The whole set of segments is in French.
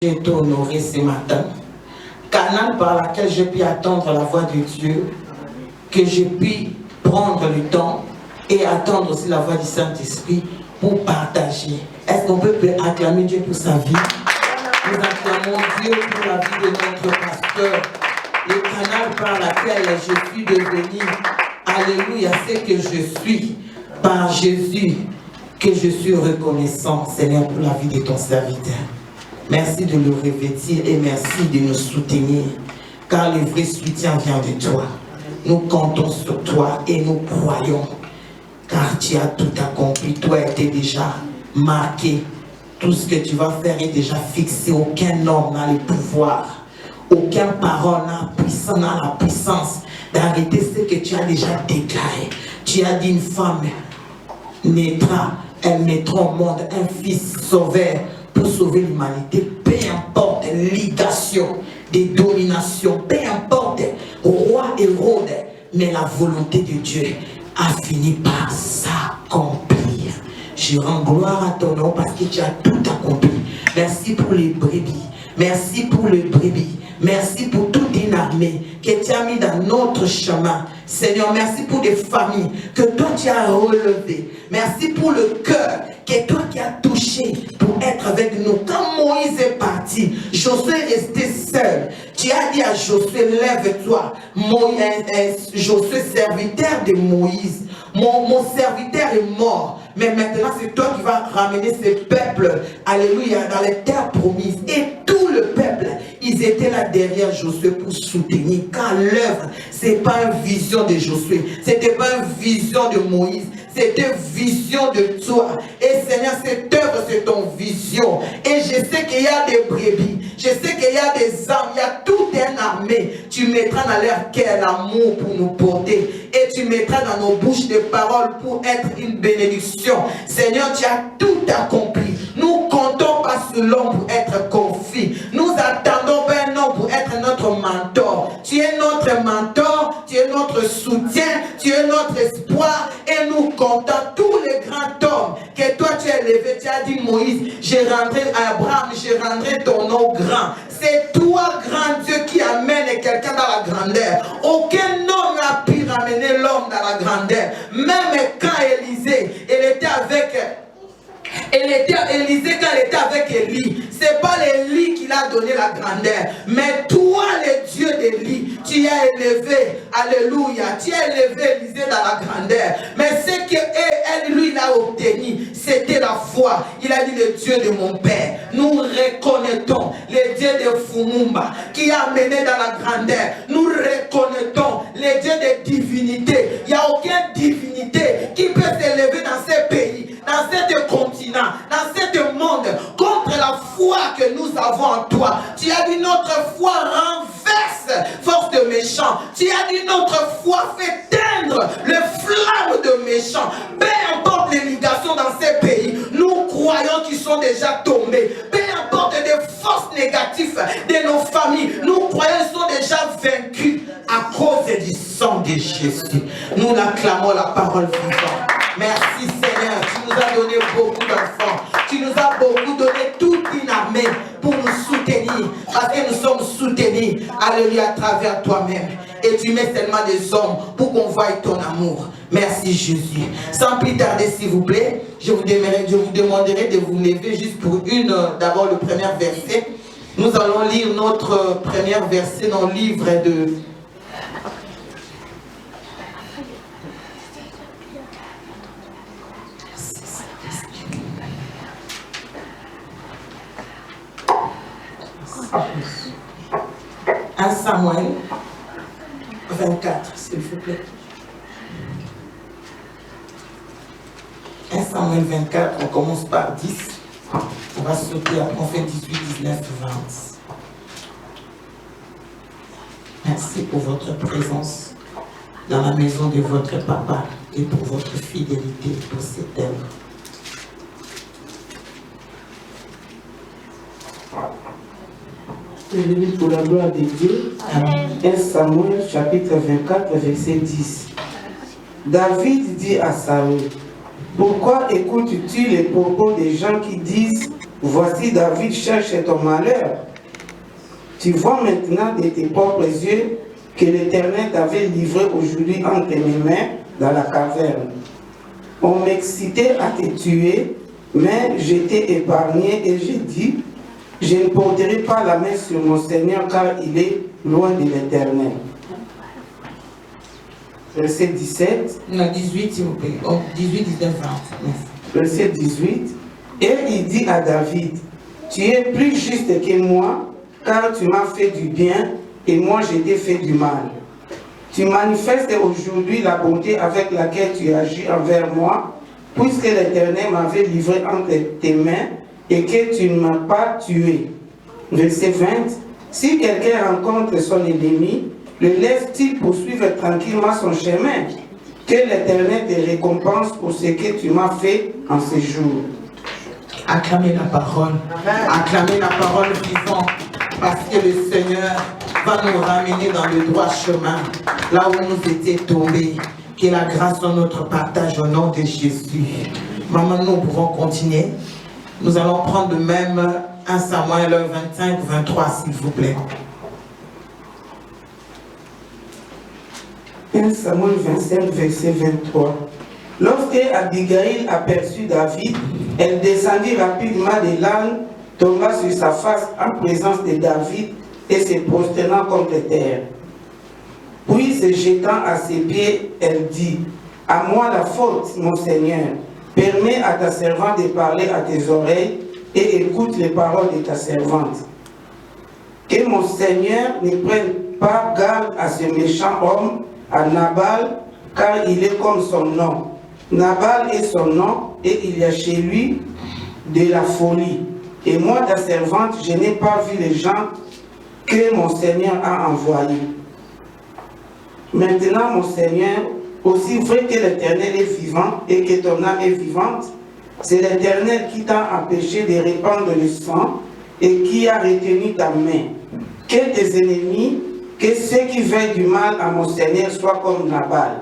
J'ai été honoré ce matin. Canal par laquelle j'ai pu attendre la voix de Dieu, que j'ai pu prendre le temps et attendre aussi la voix du Saint-Esprit pour partager. Est-ce qu'on peut acclamer Dieu pour sa vie? Nous acclamons Dieu pour la vie de notre pasteur. Le canal par laquelle je suis devenu, alléluia, c'est que je suis par Jésus, que je suis reconnaissant, Seigneur, pour la vie de ton serviteur. Merci de le revêtir et merci de nous soutenir, car le vrai soutien vient de toi. Nous comptons sur toi et nous croyons, car tu as tout accompli. Toi était déjà marqué. Tout ce que tu vas faire est déjà fixé. Aucun homme n'a le pouvoir, aucune parole n'a la puissance d'arrêter ce que tu as déjà déclaré. Tu as dit une femme naîtra, elle mettra au monde un fils sauveur pour sauver l'humanité. Peu importe ligation, des dominations, peu importe roi Hérode, mais la volonté de Dieu a fini par s'accomplir. Je rends gloire à ton nom parce que tu as tout accompli. Merci pour les brebis. Merci pour les brebis. Merci pour toute une armée que tu as mis dans notre chemin. Seigneur, merci pour des familles que toi tu as relevées. Merci pour le cœur que toi qui as touché pour être avec nous. Quand Moïse est parti, Josué est resté seul. Tu as dit à Josué, lève-toi. Josué, serviteur de Moïse. Mon serviteur est mort. Mais maintenant, c'est toi qui vas ramener ce peuple, alléluia, dans les terres promises. Et tout le peuple, ils étaient là derrière Josué pour soutenir. Car l'œuvre, ce n'est pas une vision de Josué. Ce n'était pas une vision de Moïse. C'était une vision de toi. Et Seigneur, cette œuvre, c'est ton vision. Et je sais qu'il y a des brebis. Je sais qu'il y a des âmes. Il y a toute une armée. Tu mettras dans leur cœur l'amour pour nous porter. Et tu mettras dans nos bouches des paroles pour être une bénédiction. Seigneur, tu as tout accompli. Nous comptons pas sur l'homme pour être confit. Nous attendons un homme pour être notre mentor. Tu es notre mentor, tu es notre soutien, tu es notre espoir. Et nous comptons tous les grands hommes que toi tu as élevé. Tu as dit Moïse, j'ai rentré à Abraham, j'ai rentré ton nom grand. C'est toi, grand Dieu, qui amène quelqu'un dans la grandeur. Aucun homme n'a pu ramener l'homme dans la grandeur. Même quand Élisée, elle était avec... Élisée, quand elle était avec Élie, c'est pas Élie qui l'a donné la grandeur, mais toi, le Dieu d'Élie, tu as élevé, alléluia, tu as élevé Élisée dans la grandeur. Mais ce que lui, il a obtenu, c'était la foi. Il a dit le Dieu de mon Père. Nous reconnaissons le Dieu de Fumumba qui a mené dans la grandeur. Nous reconnaissons le Dieu de divinité. Il n'y a aucune divinité qui peut s'élever dans ces pays, dans ce continent, dans ce monde, contre la foi que nous avons en toi. Tu as dit notre foi renverse force de méchants. Tu as dit notre foi fait teindre les flammes de méchants. Peu importe les ligations dans ces pays, nous croyons qu'ils sont déjà tombés. Peu importe les forces négatives de nos familles, nous croyons qu'ils sont déjà vaincus à cause du sang de Jésus. Nous acclamons la parole vivante. Merci Seigneur, tu nous as donné beaucoup d'enfants. Tu nous as beaucoup donné toute une armée pour nous soutenir. Parce que nous sommes soutenus, alléluia, à travers toi-même. Et tu mets seulement des hommes pour qu'on voie ton amour. Merci Jésus. Sans plus tarder, s'il vous plaît, je vous demanderai de vous lever juste pour d'abord le premier verset. Nous allons lire notre premier verset dans le livre de... Samuel 24, s'il vous plaît. 1 Samuel 24, on commence par 10. On va sauter, on fait 18, 19, 20. Merci pour votre présence dans la maison de votre papa et pour votre fidélité pour cette œuvre. Pour la gloire de Dieu. Amen. 1 Samuel chapitre 24 verset 10. David dit à Saül, pourquoi écoutes-tu les propos des gens qui disent voici David cherche ton malheur. Tu vois maintenant de tes propres yeux que l'Éternel t'avait livré aujourd'hui entre mes mains dans la caverne. On m'excitait à te tuer, mais j'étais épargné et j'ai dit, je ne porterai pas la main sur mon Seigneur car il est loin de l'Éternel. Verset 17. Non, 18 s'il vous plaît. 18, 19, 20. Verset 18. Et il dit à David, tu es plus juste que moi, car tu m'as fait du bien et moi je t'ai fait du mal. Tu manifestes aujourd'hui la bonté avec laquelle tu agis envers moi, puisque l'Éternel m'avait livré entre tes mains et que tu ne m'as pas tué. Verset 20. Si quelqu'un rencontre son ennemi, le laisse-t-il poursuivre tranquillement son chemin? Que l'Éternel te récompense pour ce que tu m'as fait en ces jours. Acclamez la parole. Acclamez la parole vivante. Parce que le Seigneur va nous ramener dans le droit chemin. Là où nous étions tombés. Que la grâce soit notre partage au nom de Jésus. Maintenant, nous pouvons continuer. Nous allons prendre même 1 Samuel 25, 23, s'il vous plaît. 1 Samuel 25, verset 23. Lorsque Abigail aperçut David, elle descendit rapidement de l'âne, tomba sur sa face en présence de David et se prosternant contre terre. Puis, se jetant à ses pieds, elle dit, « À moi la faute, mon Seigneur. Permets à ta servante de parler à tes oreilles et écoute les paroles de ta servante. Que mon Seigneur ne prenne pas garde à ce méchant homme, à Nabal, car il est comme son nom. Nabal est son nom, et il y a chez lui de la folie. Et moi, ta servante, je n'ai pas vu les gens que mon Seigneur a envoyés. Maintenant, mon Seigneur, aussi vrai que l'Éternel est vivant et que ton âme est vivante, c'est l'Éternel qui t'a empêché de répandre le sang et qui a retenu ta main. Que tes ennemis, que ceux qui veulent du mal à mon Seigneur soient comme Nabal.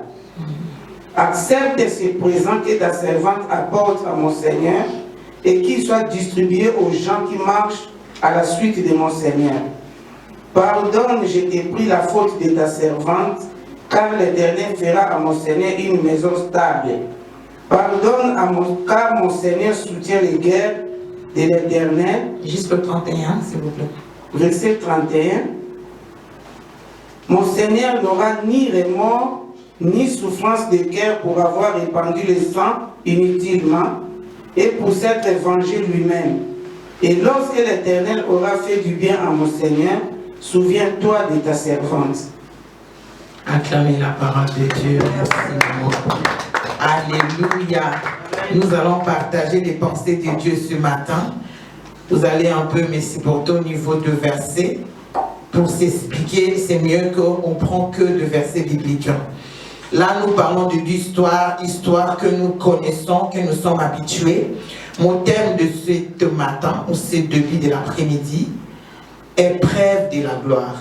Accepte ce présent que ta servante apporte à mon Seigneur et qu'il soit distribué aux gens qui marchent à la suite de mon Seigneur. Pardonne, je t'ai pris la faute de ta servante, car l'Éternel fera à mon Seigneur une maison stable. Pardonne, car mon Seigneur soutient les guerres de l'Éternel. Jusqu'au 31, s'il vous plaît. Verset 31. Mon Seigneur n'aura ni remords, ni souffrance de cœur pour avoir répandu le sang inutilement et pour s'être vengé lui-même. Et lorsque l'Éternel aura fait du bien à mon Seigneur, souviens-toi de ta servante. Acclamez la parole de Dieu. Merci, mon Alléluia. Nous allons partager les pensées de Dieu ce matin. Vous allez un peu me supporter au niveau de versets. Pour s'expliquer, c'est mieux qu'on ne prend que de versets bibliques. Là, nous parlons d'histoire, histoire que nous connaissons, que nous sommes habitués. Mon thème de ce matin, ou ce début de l'après-midi, épreuve de la gloire.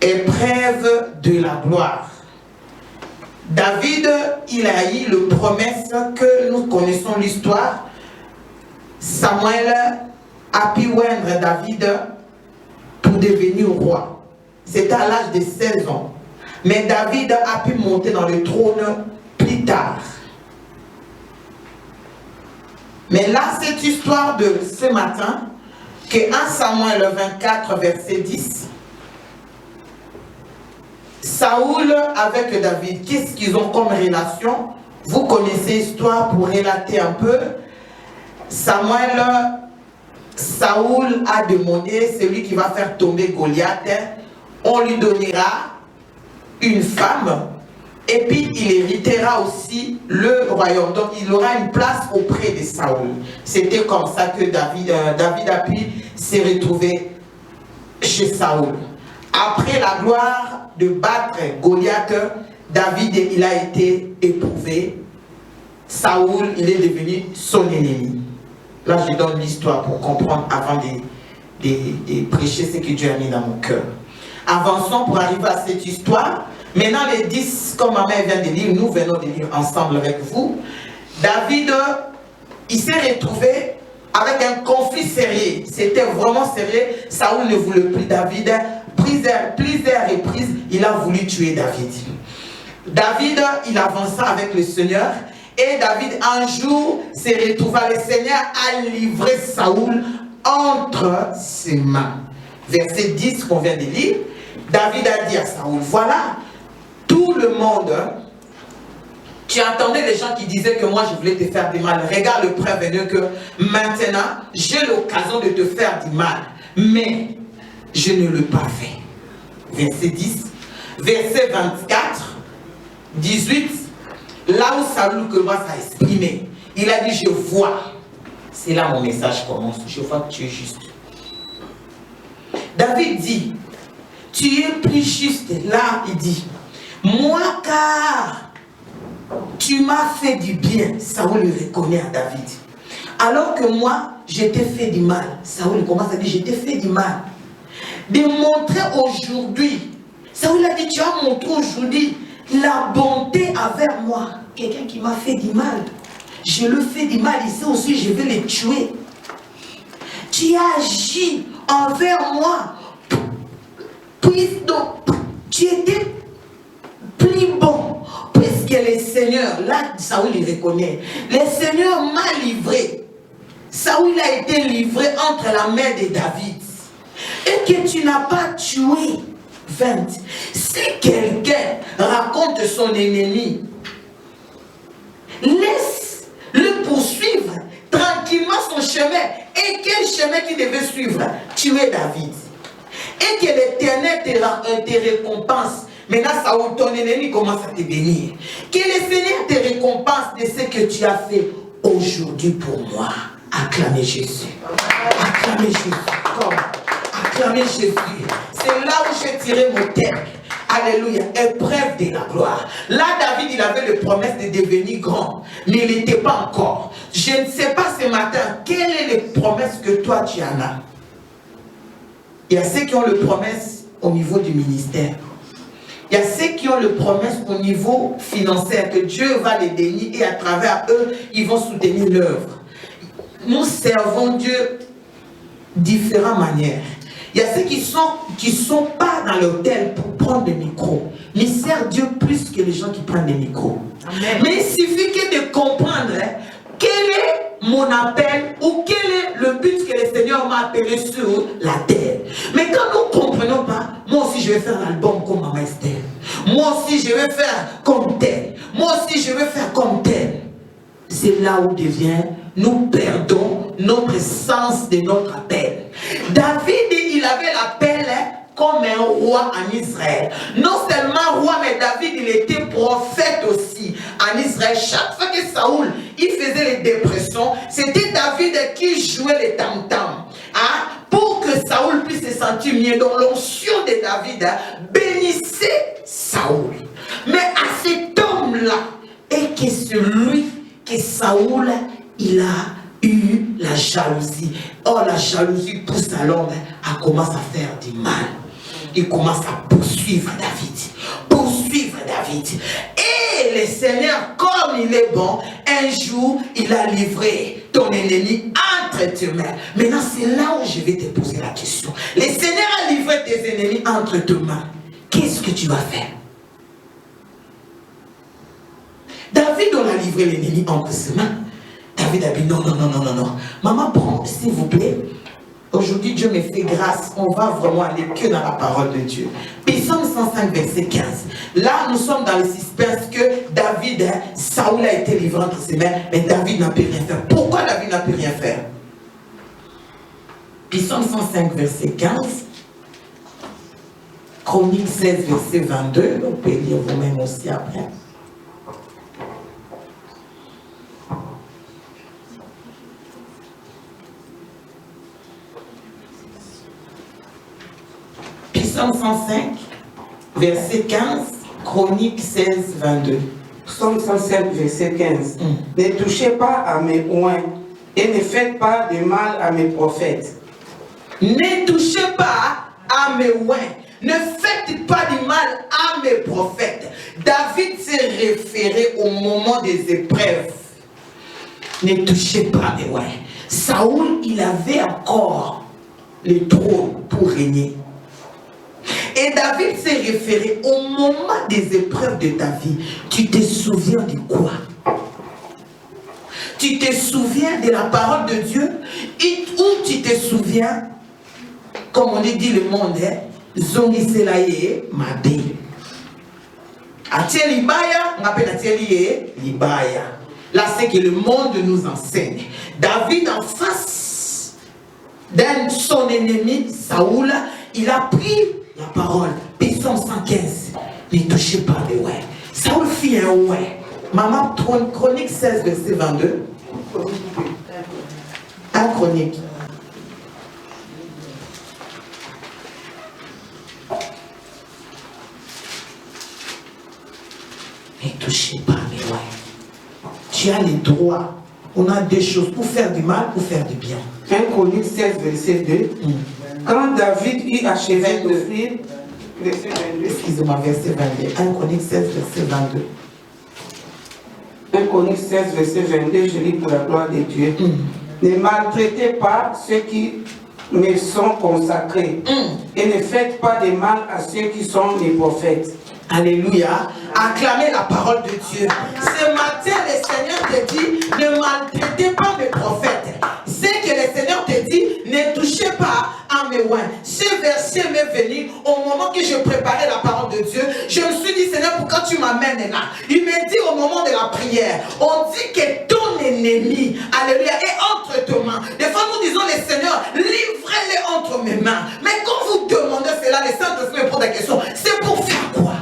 Épreuve de la gloire. David, il a eu la promesse que nous connaissons l'histoire. Samuel a pu oindre David pour devenir roi. C'était à l'âge de 16 ans. Mais David a pu monter dans le trône plus tard. Mais là, cette histoire de ce matin, que 1 Samuel 24, verset 10, Saoul avec David, qu'est-ce qu'ils ont comme relation? Vous connaissez l'histoire pour relater un peu. Saoul a demandé, celui qui va faire tomber Goliath, on lui donnera une femme et puis il héritera aussi le royaume. Donc il aura une place auprès de Saoul. C'était comme ça que David a pu se retrouver chez Saoul. Après la gloire de battre Goliath, David, il a été éprouvé. Saoul, il est devenu son ennemi. Là, je donne l'histoire pour comprendre avant de prêcher ce que Dieu a mis dans mon cœur. Avançons pour arriver à cette histoire. Maintenant, les 10, comme ma mère vient de lire, nous venons de lire ensemble avec vous. David, il s'est retrouvé avec un conflit sérieux. C'était vraiment sérieux. Saoul ne voulait plus David. Plusieurs reprises, il a voulu tuer David. David, il avança avec le Seigneur. Et David, un jour, s'est retrouvé. Le Seigneur a livré Saoul entre ses mains. Verset 10 qu'on vient de lire. David a dit à Saoul, voilà, tout le monde... Tu entendais les gens qui disaient que moi je voulais te faire du mal. Regarde le prévenu que maintenant j'ai l'occasion de te faire du mal. Mais je ne l'ai pas fait. Verset 10. Verset 24. 18. Là où Saoul commence à exprimer. Il a dit je vois. C'est là mon message commence. Je vois que tu es juste. David dit. Tu es plus juste. Là il dit. Moi car. Tu m'as fait du bien. Saoul le reconnaît à David. Alors que moi, je t'ai fait du mal. Saoul commence à dire, je t'ai fait du mal. De montrer aujourd'hui. Saoul a dit, tu as montré aujourd'hui la bonté envers moi. Quelqu'un qui m'a fait du mal. Je le fais du mal. Ici aussi, je vais le tuer. Tu as agi envers moi. Puis donc, tu étais plus bon. Puisque le Seigneur, là, Saoul il reconnaît, le Seigneur m'a livré. Saoul a été livré entre la main de David. Et que tu n'as pas tué. 20. Si quelqu'un raconte son ennemi, laisse le poursuivre tranquillement son chemin. Et quel chemin qu'il devait suivre? Tuer David. Et que l'Éternel te récompense. Maintenant, Saoul, ton ennemi commence à te bénir. Que le Seigneur te récompense de ce que tu as fait aujourd'hui pour moi. Acclamez Jésus. Acclamez Jésus. Comme. Acclamez Jésus. C'est là où j'ai tiré mon thème. Alléluia. Épreuve de la gloire. Là, David, il avait la promesse de devenir grand. Mais il n'était pas encore. Je ne sais pas ce matin, quelle est la promesse que toi tu en as. Il y a ceux qui ont la promesse au niveau du ministère. Il y a ceux qui ont le promesse au niveau financier, que Dieu va les bénir et à travers eux, ils vont soutenir l'œuvre. Nous servons Dieu de différentes manières. Il y a ceux qui sont pas dans l'hôtel pour prendre des micros, mais servent Dieu plus que les gens qui prennent des micros. Amen. Mais il suffit que de comprendre quel est mon appel ou quel est le but que le Seigneur m'a appelé sur la terre. Mais quand nous ne comprenons pas, moi aussi je vais faire l'album comme Maman Esther. Moi aussi je vais faire comme tel. Moi aussi je vais faire comme tel. C'est là où nous perdons notre sens de notre appel. David, il avait l'appel comme un roi en Israël. Non seulement roi, mais David, il était prophète aussi en Israël. Chaque fois que Saoul, il faisait les dépressions, c'était David qui jouait les tam-tams. Hein, pour que Saoul puisse se sentir mieux. Donc l'onction de David bénissait Saoul. Mais à cet homme-là, et que celui que Saoul, il a eu la jalousie. Or la jalousie pousse à l'homme à commencer à faire du mal. Il commence à poursuivre David. Poursuivre David. Et le Seigneur, comme il est bon, un jour, il a livré ton ennemi entre tes mains. Maintenant, c'est là où je vais te poser la question. Le Seigneur a livré tes ennemis entre tes mains. Qu'est-ce que tu vas faire? David, on a livré l'ennemi entre ses mains. David a dit non. Maman, prends, s'il vous plaît. Aujourd'hui, Dieu me fait grâce. On va vraiment aller que dans la parole de Dieu. Psaume 105, verset 15. Là, nous sommes dans le suspense que David, Saoul a été livré entre ses mains, mais David n'a pu rien faire. Pourquoi David n'a pu rien faire? Psaume 105, verset 15. Chronique 16, verset 22. Vous pouvez lire vous-même aussi après. Psaume 105, verset 15, Chronique 16, 22. Psaume 105, verset 15. Ne touchez pas à mes oins et ne faites pas de mal à mes prophètes. Ne touchez pas à mes oins. Ne faites pas du mal à mes prophètes. David s'est référé au moment des épreuves. Ne touchez pas à mes oins. Saoul, il avait encore le trône pour régner. Et David s'est référé au moment des épreuves de ta vie. Tu te souviens de quoi? Tu te souviens de la parole de Dieu? Ou tu te souviens, comme on dit le monde, Zongiselaye Mabe. Atie Libaya, on appelle Atie Libaya. Là, c'est que le monde nous enseigne. David, en face d'un son ennemi, Saoul, il a pris la parole. Psaume 115. Ne touchez pas les ouais. Saoul fit un ouais. Maman, Chronique 16, verset 22. Un Chronique. Ne touchez pas les ouais. Tu as les droits. On a des choses pour faire du mal, pour faire du bien. 1 Chronique 16, verset 2. Quand David eut achevé d'offrir, verset 22. Excusez-moi, verset 22. 1 Chronique 16, verset 22. 1 Chronique 16, verset 22, je lis pour la gloire de Dieu. Ne maltraitez pas ceux qui me sont consacrés et ne faites pas de mal à ceux qui sont mes prophètes. Alléluia. Acclamez la parole de Dieu. Ce matin, le Seigneur te dit, ne maltraitez pas mes prophètes. C'est que le Seigneur te dit, ne touchez pas à mes oins. Ce verset m'est venu au moment que je préparais la parole de Dieu. Je me suis dit, Seigneur, pourquoi tu m'amènes là? Il m'a dit au moment de la prière, on dit que ton ennemi, alléluia, est entre tes mains. Des fois, nous disons, le Seigneur, livrez-les entre mes mains. Mais quand vous demandez cela, le Saint-Esprit me pose la question, c'est pour faire quoi?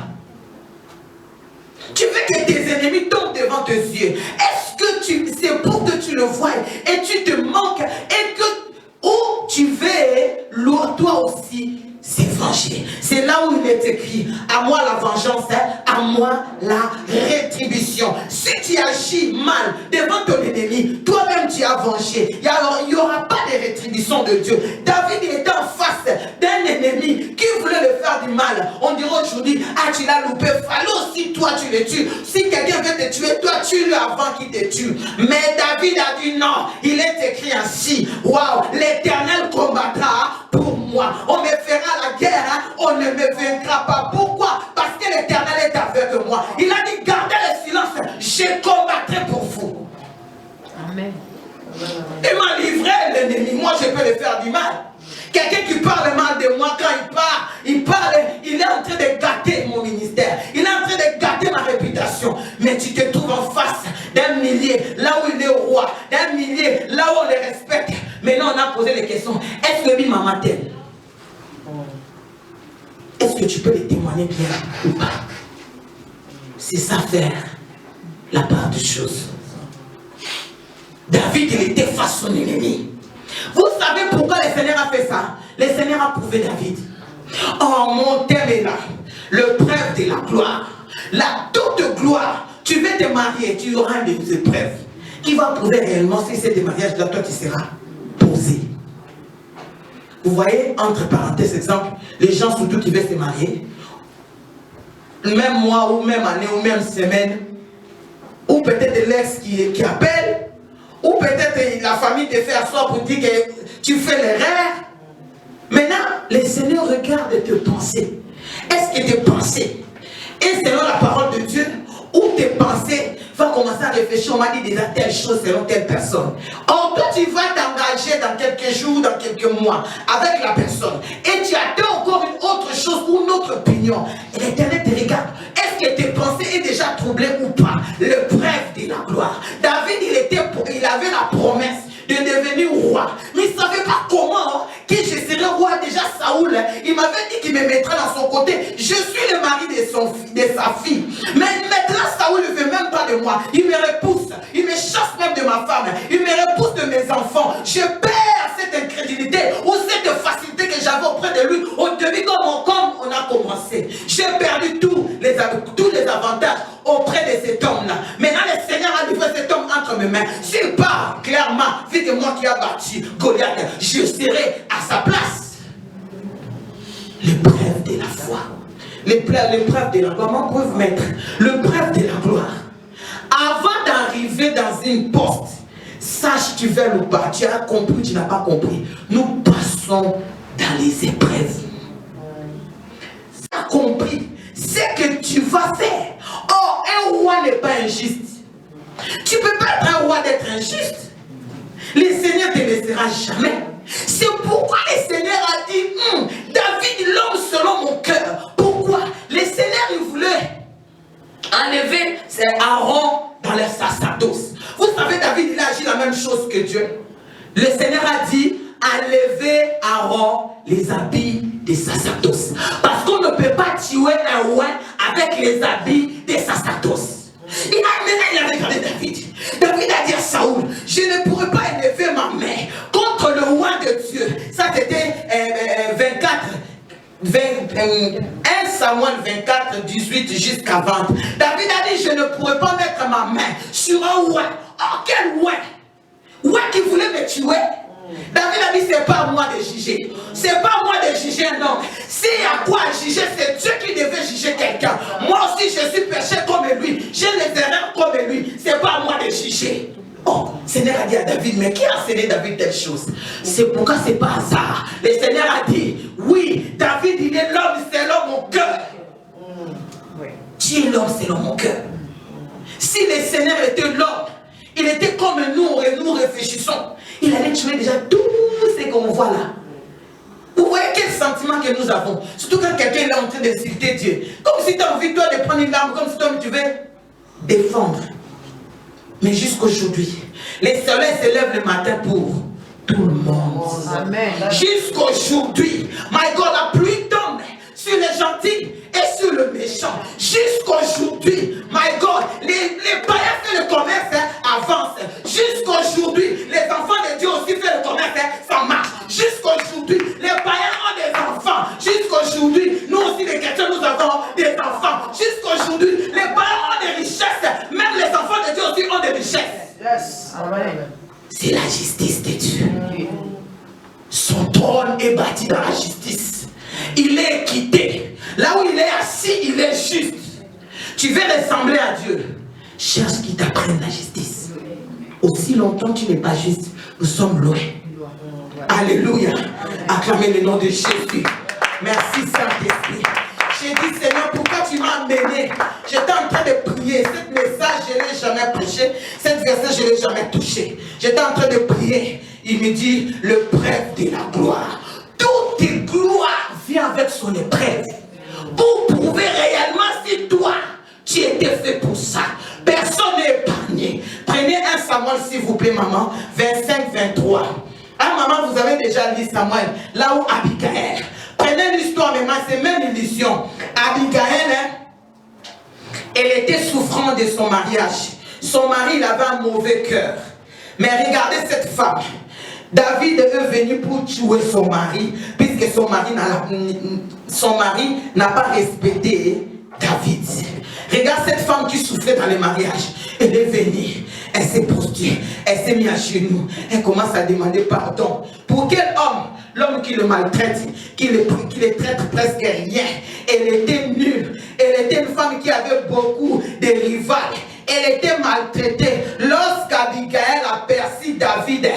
Tu veux que tes ennemis tombent devant tes yeux. Est-ce que c'est pour que tu le vois et tu te manques et que où tu veux, toi aussi, c'est venger. C'est là où il est écrit, à moi la vengeance, à moi la rétribution. Si tu agis mal devant ton ennemi, toi-même tu as vengé. Il n'y aura pas de rétribution de Dieu. David, il était en face d'un ennemi qui voulait le faire du mal. On dirait aujourd'hui, ah tu l'as loupé, fallait aussi toi tu le tues. Si quelqu'un veut te tuer, toi tue-le avant qu'il te tue. Mais David a dit non, il est écrit ainsi, waouh, l'Éternel combattra pour moi. On me fera la guerre, hein? On ne me vaincra pas. Pourquoi? Parce que l'Éternel est avec moi. Il a dit, gardez le silence, je combattrai pour vous. Amen. Il m'a livré l'ennemi, moi je peux le faire du mal. Quelqu'un qui parle mal de moi, quand il parle, il est en train de gâter mon ministère. Il est en train de gâter ma réputation. Mais tu te trouves en face d'un millier, là où il est au roi, d'un millier, là où on le respecte. Maintenant on a posé les questions. Est-ce que lui m'a tel? Est-ce que tu peux le témoigner bien ou pas? C'est ça faire la part des choses. David, il était face à son ennemi. Vous savez pourquoi le Seigneur a fait ça? Le Seigneur a prouvé David. Oh, mon thème est là. Le preuve de la gloire. La toute gloire. Tu veux te marier, tu auras des épreuves qui va prouver réellement si c'est des mariages là, toi qui seras posé. Vous voyez, entre parenthèses, exemple, les gens surtout qui veulent se marier, même mois ou même année ou même semaine, ou peut-être l'ex qui appelle, ou peut-être la famille te fait asseoir pour dire que tu fais l'erreur. Maintenant, le Seigneur regarde tes pensées. Est-ce que tes pensées, et selon la parole de Dieu, ou tes pensées vont commencer à réfléchir, on m'a dit déjà telle chose selon telle personne. Or, toi, tu vas t'engager dans quelques jours, dans quelques mois, avec la personne. Et tu attends encore une autre chose ou une autre opinion. Et l'Éternel te regarde. Est-ce que tes pensées sont déjà troublées ou pas? Le preuve de la gloire. David, il avait la promesse de devenir roi. Mais il ne savait pas comment que je serais roi. Déjà Saoul, il m'avait dit qu'il me mettrait dans son côté. Je suis le mari de sa fille. Mais maintenant Saoul ne veut même pas de moi. Il me repousse. Il me chasse même de ma femme. Il me repousse de mes enfants. Je perds cette incrédulité ou cette facilité que j'avais auprès de lui. Au début, comme on a commencé, j'ai perdu tous les avantages auprès de cet homme-là. Maintenant, le Seigneur a livré cet homme entre mes mains. S'il part clairement, vu que moi qui a battu Goliath, je serai à sa place. L'épreuve de la foi. L'épreuve de la gloire. Comment peuvent mettre l'épreuve de la gloire? Avant d'arriver dans une poste, sache tu veux ou pas, tu as compris, tu n'as pas compris. Nous passons dans les épreuves. Tu as compris ce que tu vas faire. Or, un roi n'est pas injuste. Tu ne peux pas être un roi d'être injuste. Le Seigneur ne te laissera jamais. C'est pourquoi le Seigneur a dit, David, l'homme selon mon cœur. Pourquoi? Le Seigneur, il voulait enlever Aaron dans le sacerdoce. Vous savez, David, il a agi la même chose que Dieu. Le Seigneur a dit, enlever Aaron les habits des sacerdoces. Parce qu'on ne peut pas tuer un roi avec les habits des sacerdoces. Il a regardé David. David a dit à Saoul, je ne pourrais pas élever ma main contre le roi de Dieu. Ça c'était 1 Samuel 24, 18 jusqu'à 20. David a dit, je ne pourrais pas mettre ma main sur un roi. Oh, quel roi? Roi qui voulait me tuer. David a dit, c'est pas à moi de juger. C'est pas à moi de juger un homme. S'il y a quoi à juger, c'est Dieu qui devait juger quelqu'un. Moi aussi, je suis péché comme lui. J'ai les erreurs comme lui. C'est pas à moi de juger. Oh, le Seigneur a dit à David, mais qui a enseigné David telle chose? C'est pourquoi c'est pas hasard. Le Seigneur a dit, oui, David, il est l'homme selon mon cœur. Tu es l'homme selon mon cœur. Si le Seigneur était l'homme, il était comme nous et nous réfléchissons. Il allait tuer déjà tout ce qu'on voit là. Vous voyez quel sentiment que nous avons. Surtout quand quelqu'un est en train d'insulter Dieu. Comme si tu as envie toi de prendre une arme, comme si toi tu veux défendre. Mais jusqu'aujourd'hui, le soleil se lève le matin pour tout le monde. Amen. Jusqu'aujourd'hui, my God, la pluie tombe sur les gentils et sur le méchant. Jusqu'aujourd'hui, my God, les païens font le commerce, avance. Jusqu'aujourd'hui, les enfants de Dieu aussi font le commerce, ça marche. Jusqu'aujourd'hui, les païens ont des enfants. Jusqu'aujourd'hui, nous aussi les chrétiens, nous avons des enfants. Jusqu'aujourd'hui, les païens ont des richesses. Même les enfants de Dieu aussi ont des richesses. Yes. Amen. C'est la justice de Dieu. Son trône est bâti dans la justice. Il est équité. Là où il est assis, il est juste. Tu veux ressembler à Dieu. Cherche qui t'apprenne la justice. Aussi longtemps que tu n'es pas juste, nous sommes loin. Alléluia. Acclamez le nom de Jésus. Merci Saint-Esprit. J'ai dit, Seigneur, pourquoi tu m'as amené? J'étais en train de prier. Cette message, je ne l'ai jamais prêché. Cette verset, je ne l'ai jamais touché. J'étais en train de prier. Il me dit, le prêtre de la gloire. Toute gloire vient avec son épreuve. Pour prouver réellement si toi, tu étais fait pour ça. Personne n'est épargné. Prenez 1 Samuel, s'il vous plaît, maman. 25-23. Ah, maman, vous avez déjà lu Samuel. Là où Abigail. Prenez l'histoire, maman, c'est même illusion. Abigail, elle était souffrante de son mariage. Son mari, il avait un mauvais cœur. Mais regardez cette femme. David est venu pour tuer son mari, puisque son mari n'a pas respecté David. Regarde cette femme qui souffrait dans le mariage. Elle est venue, elle s'est prostituée, elle s'est mise à genoux, elle commence à demander pardon. Pour quel homme? L'homme qui le maltraite, qui le traite presque rien. Elle était nulle. Elle était une femme qui avait beaucoup de rivales. Elle était maltraitée. Lorsqu'Abigail aperçut David,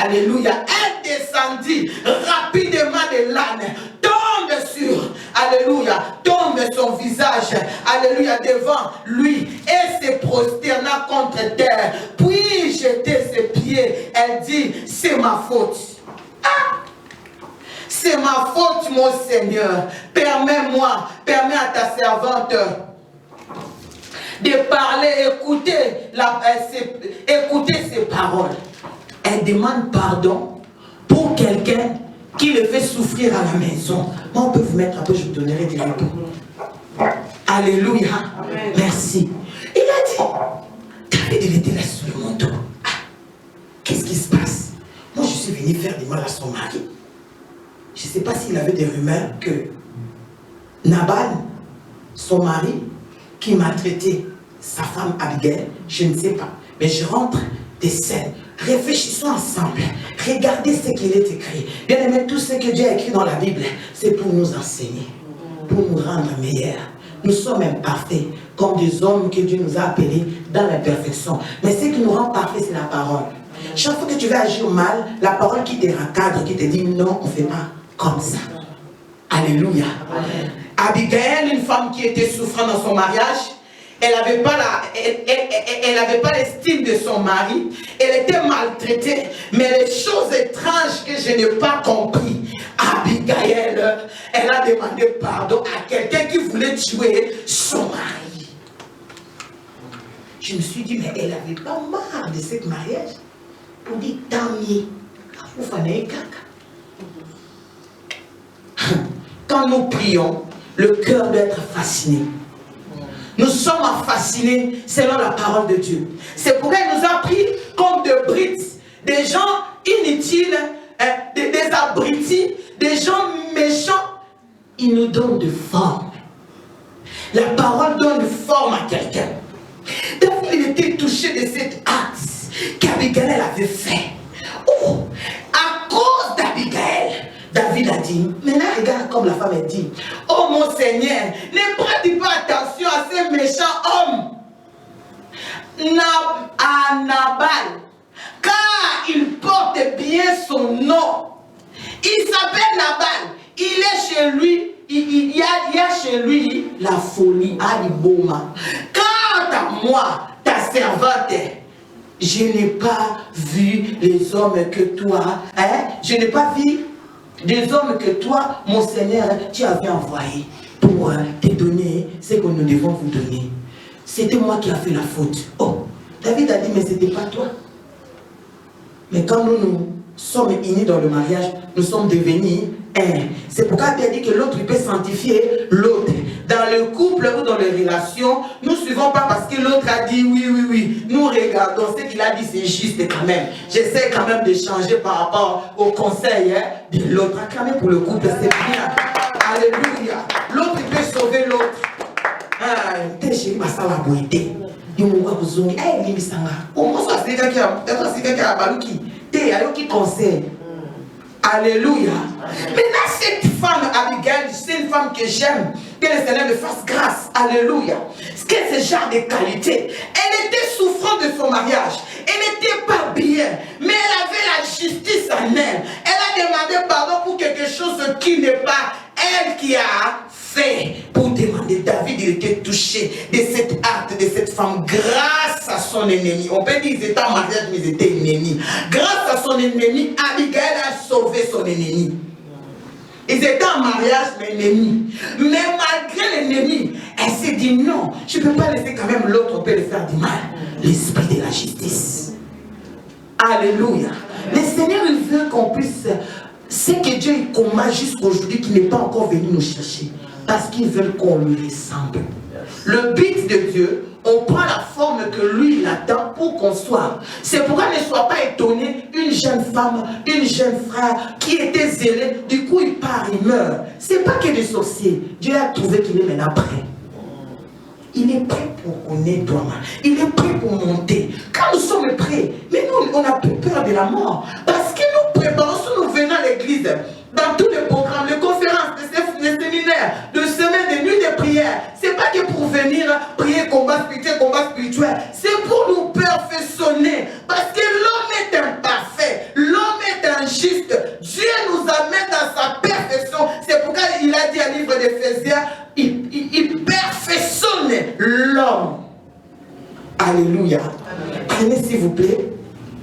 alléluia, elle descendit rapidement de l'âne, tombe sur, alléluia, tombe son visage, alléluia, devant lui et se prosterna contre terre. Puis jeter ses pieds. Elle dit, c'est ma faute. Ah! C'est ma faute, mon Seigneur. Permets-moi, permets à ta servante de parler, écouter ses paroles. Elle demande pardon pour quelqu'un qui le fait souffrir à la maison. Moi, on peut vous mettre un peu, je vous donnerai des réponses. Alléluia. Amen. Merci. Il a dit, David, il était là sur le manteau. Ah, qu'est-ce qui se passe? Moi, je suis venu faire du mal à son mari. Je ne sais pas s'il avait des rumeurs que Nabal, son mari, qui maltraitait sa femme Abigail, je ne sais pas. Mais je rentre des scènes. Réfléchissons ensemble. Regardez ce qu'il est écrit. Bien aimé, tout ce que Dieu a écrit dans la Bible, c'est pour nous enseigner, pour nous rendre meilleurs. Nous sommes imparfaits, comme des hommes que Dieu nous a appelés dans la perfection. Mais ce qui nous rend parfaits, c'est la parole. Chaque fois que tu vas agir mal, la parole qui te recadre, qui te dit non, on ne fait pas comme ça. Alléluia. Amen. Abigail, une femme qui était souffrant dans son mariage, elle n'avait pas l'estime de son mari, elle était maltraitée, mais les choses étranges que je n'ai pas compris, Abigail, elle a demandé pardon à quelqu'un qui voulait tuer son mari. Je me suis dit, mais elle n'avait pas marre de ce mariage. Pour dire, tant mieux. Quand nous prions, le cœur doit être fasciné. Nous sommes fascinés selon la parole de Dieu. C'est pourquoi il nous a pris comme de brides, des gens inutiles, des abrutis, des gens méchants. Il nous donne de forme. La parole donne forme à quelqu'un. David, il était touché de cet acte qu'Abigail avait fait. Oh, à cause d'Abigail, David a dit, maintenant regarde comme la femme a dit, oh mon Seigneur, ne prêtez pas attention à ces méchants hommes. À Nabal, car il porte bien son nom. Il s'appelle Nabal, il est chez lui, il y a chez lui la folie, Aliboma. Quant à moi, ta servante, je n'ai pas vu les hommes que toi, je n'ai pas vu des hommes que toi, mon Seigneur, tu avais envoyés pour te donner ce que nous devons vous donner. C'était moi qui ai fait la faute. Oh, David a dit, mais ce n'était pas toi. Mais quand nous sommes unis dans le mariage, nous sommes devenus un. C'est pourquoi il a dit que l'autre peut sanctifier l'autre. Dans le couple ou dans les relations, nous ne suivons pas parce que l'autre a dit oui, oui, oui. Nous regardons ce qu'il a dit, c'est juste quand même. J'essaie quand même de changer par rapport au conseil de l'autre. Acclamer pour le couple, c'est bien. Alléluia. L'autre peut sauver l'autre. T'es chéri, ma salle a boité. Alléluia. Maintenant, cette femme, Abigail, c'est une femme que j'aime. Que le Seigneur me fasse grâce. Alléluia. C'est ce genre de qualité. Elle était souffrante de son mariage. Elle n'était pas bien. Mais elle avait la justice en elle. Elle a demandé pardon pour quelque chose qui n'est pas elle qui a fait. Pour demander, David, il était touché de cet acte de cette femme grâce à son ennemi. On peut dire qu'ils étaient en mariage, mais ils étaient ennemis. Grâce à son ennemi, Abigail a sauvé son ennemi. Ils étaient en mariage, mais ennemis. Mais malgré l'ennemi, elle s'est dit non, je ne peux pas laisser quand même l'autre peut le faire du mal. L'esprit de la justice. Alléluia. Le Seigneur, il veut qu'on puisse, ce que Dieu combat jusqu'aujourd'hui, qui n'est pas encore venu nous chercher. Parce qu'ils veulent qu'on lui ressemble. Le but de Dieu, on prend la forme que lui il attend pour qu'on soit. C'est pourquoi ne sois pas étonné, une jeune femme, une jeune frère qui était zélé, du coup il part, il meurt. C'est pas que des sorciers. Dieu a trouvé qu'il est maintenant prêt. Il est prêt pour qu'on nettoie. Il est prêt pour monter. Quand nous sommes prêts, mais nous on a plus peur de la mort. Parce que nous préparons, si nous venons à l'église, dans tous les programmes, les conférences, les séminaires, de semaines, de nuits de prière, c'est pas que pour venir prier combat spirituel, c'est pour nous perfectionner. Parce que l'homme est imparfait, l'homme est injuste. Dieu nous amène dans sa perfection. C'est pourquoi il a dit à livre d'Éphésiens, il perfectionne l'homme. Alléluia. Prenez s'il vous plaît.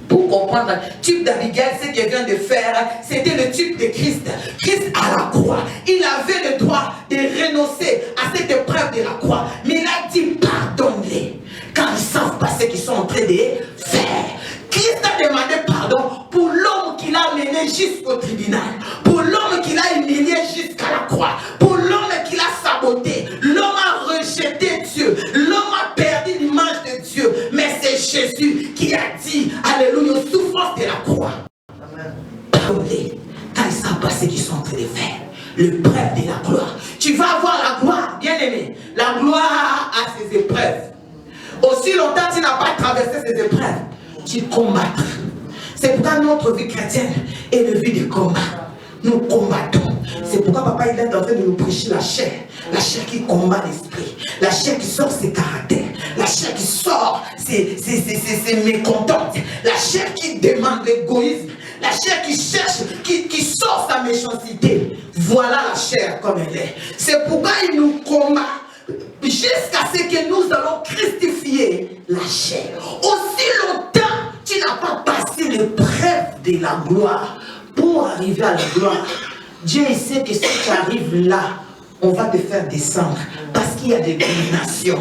Pour comprendre le type d'Abigail, ce qu'elle vient de faire, c'était le type de Christ. Christ à la croix. Il avait le droit de renoncer à cette épreuve de la croix. Mais il a dit pardonne-les. Quand ils ne savent pas ce qu'ils sont en train de faire. Christ a demandé pardon pour l'homme qu'il a mené jusqu'au tribunal. Pour l'homme qu'il a humilié jusqu'à la croix. Pour l'homme qu'il a saboté. L'homme a rejeté Dieu. L'homme a perdu l'image de Dieu. Mais c'est Jésus qui a dit, alléluia, aux souffrances de la croix. Pardonnez, quand ils savent pas ce qu'ils sont en train de faire. L'épreuve de la gloire. Tu vas avoir la gloire, bien aimé. La gloire a ses épreuves. Aussi longtemps tu n'as pas traversé ces épreuves, tu combattras. C'est pourquoi notre vie chrétienne est une vie de combat. Nous combattons. C'est pourquoi papa il est en train de nous prêcher la chair. La chair qui combat l'esprit. La chair qui sort ses caractères. La chair qui sort, c'est mécontente. La chair qui demande l'égoïsme. La chair qui cherche, qui sort sa méchanceté. Voilà la chair comme elle est. C'est pourquoi il nous combat jusqu'à ce que nous allons christifier la chair. Aussi longtemps, tu n'as pas passé l'épreuve de la gloire pour arriver à la gloire. Dieu il sait que si tu arrives là, on va te faire descendre parce qu'il y a des dominations.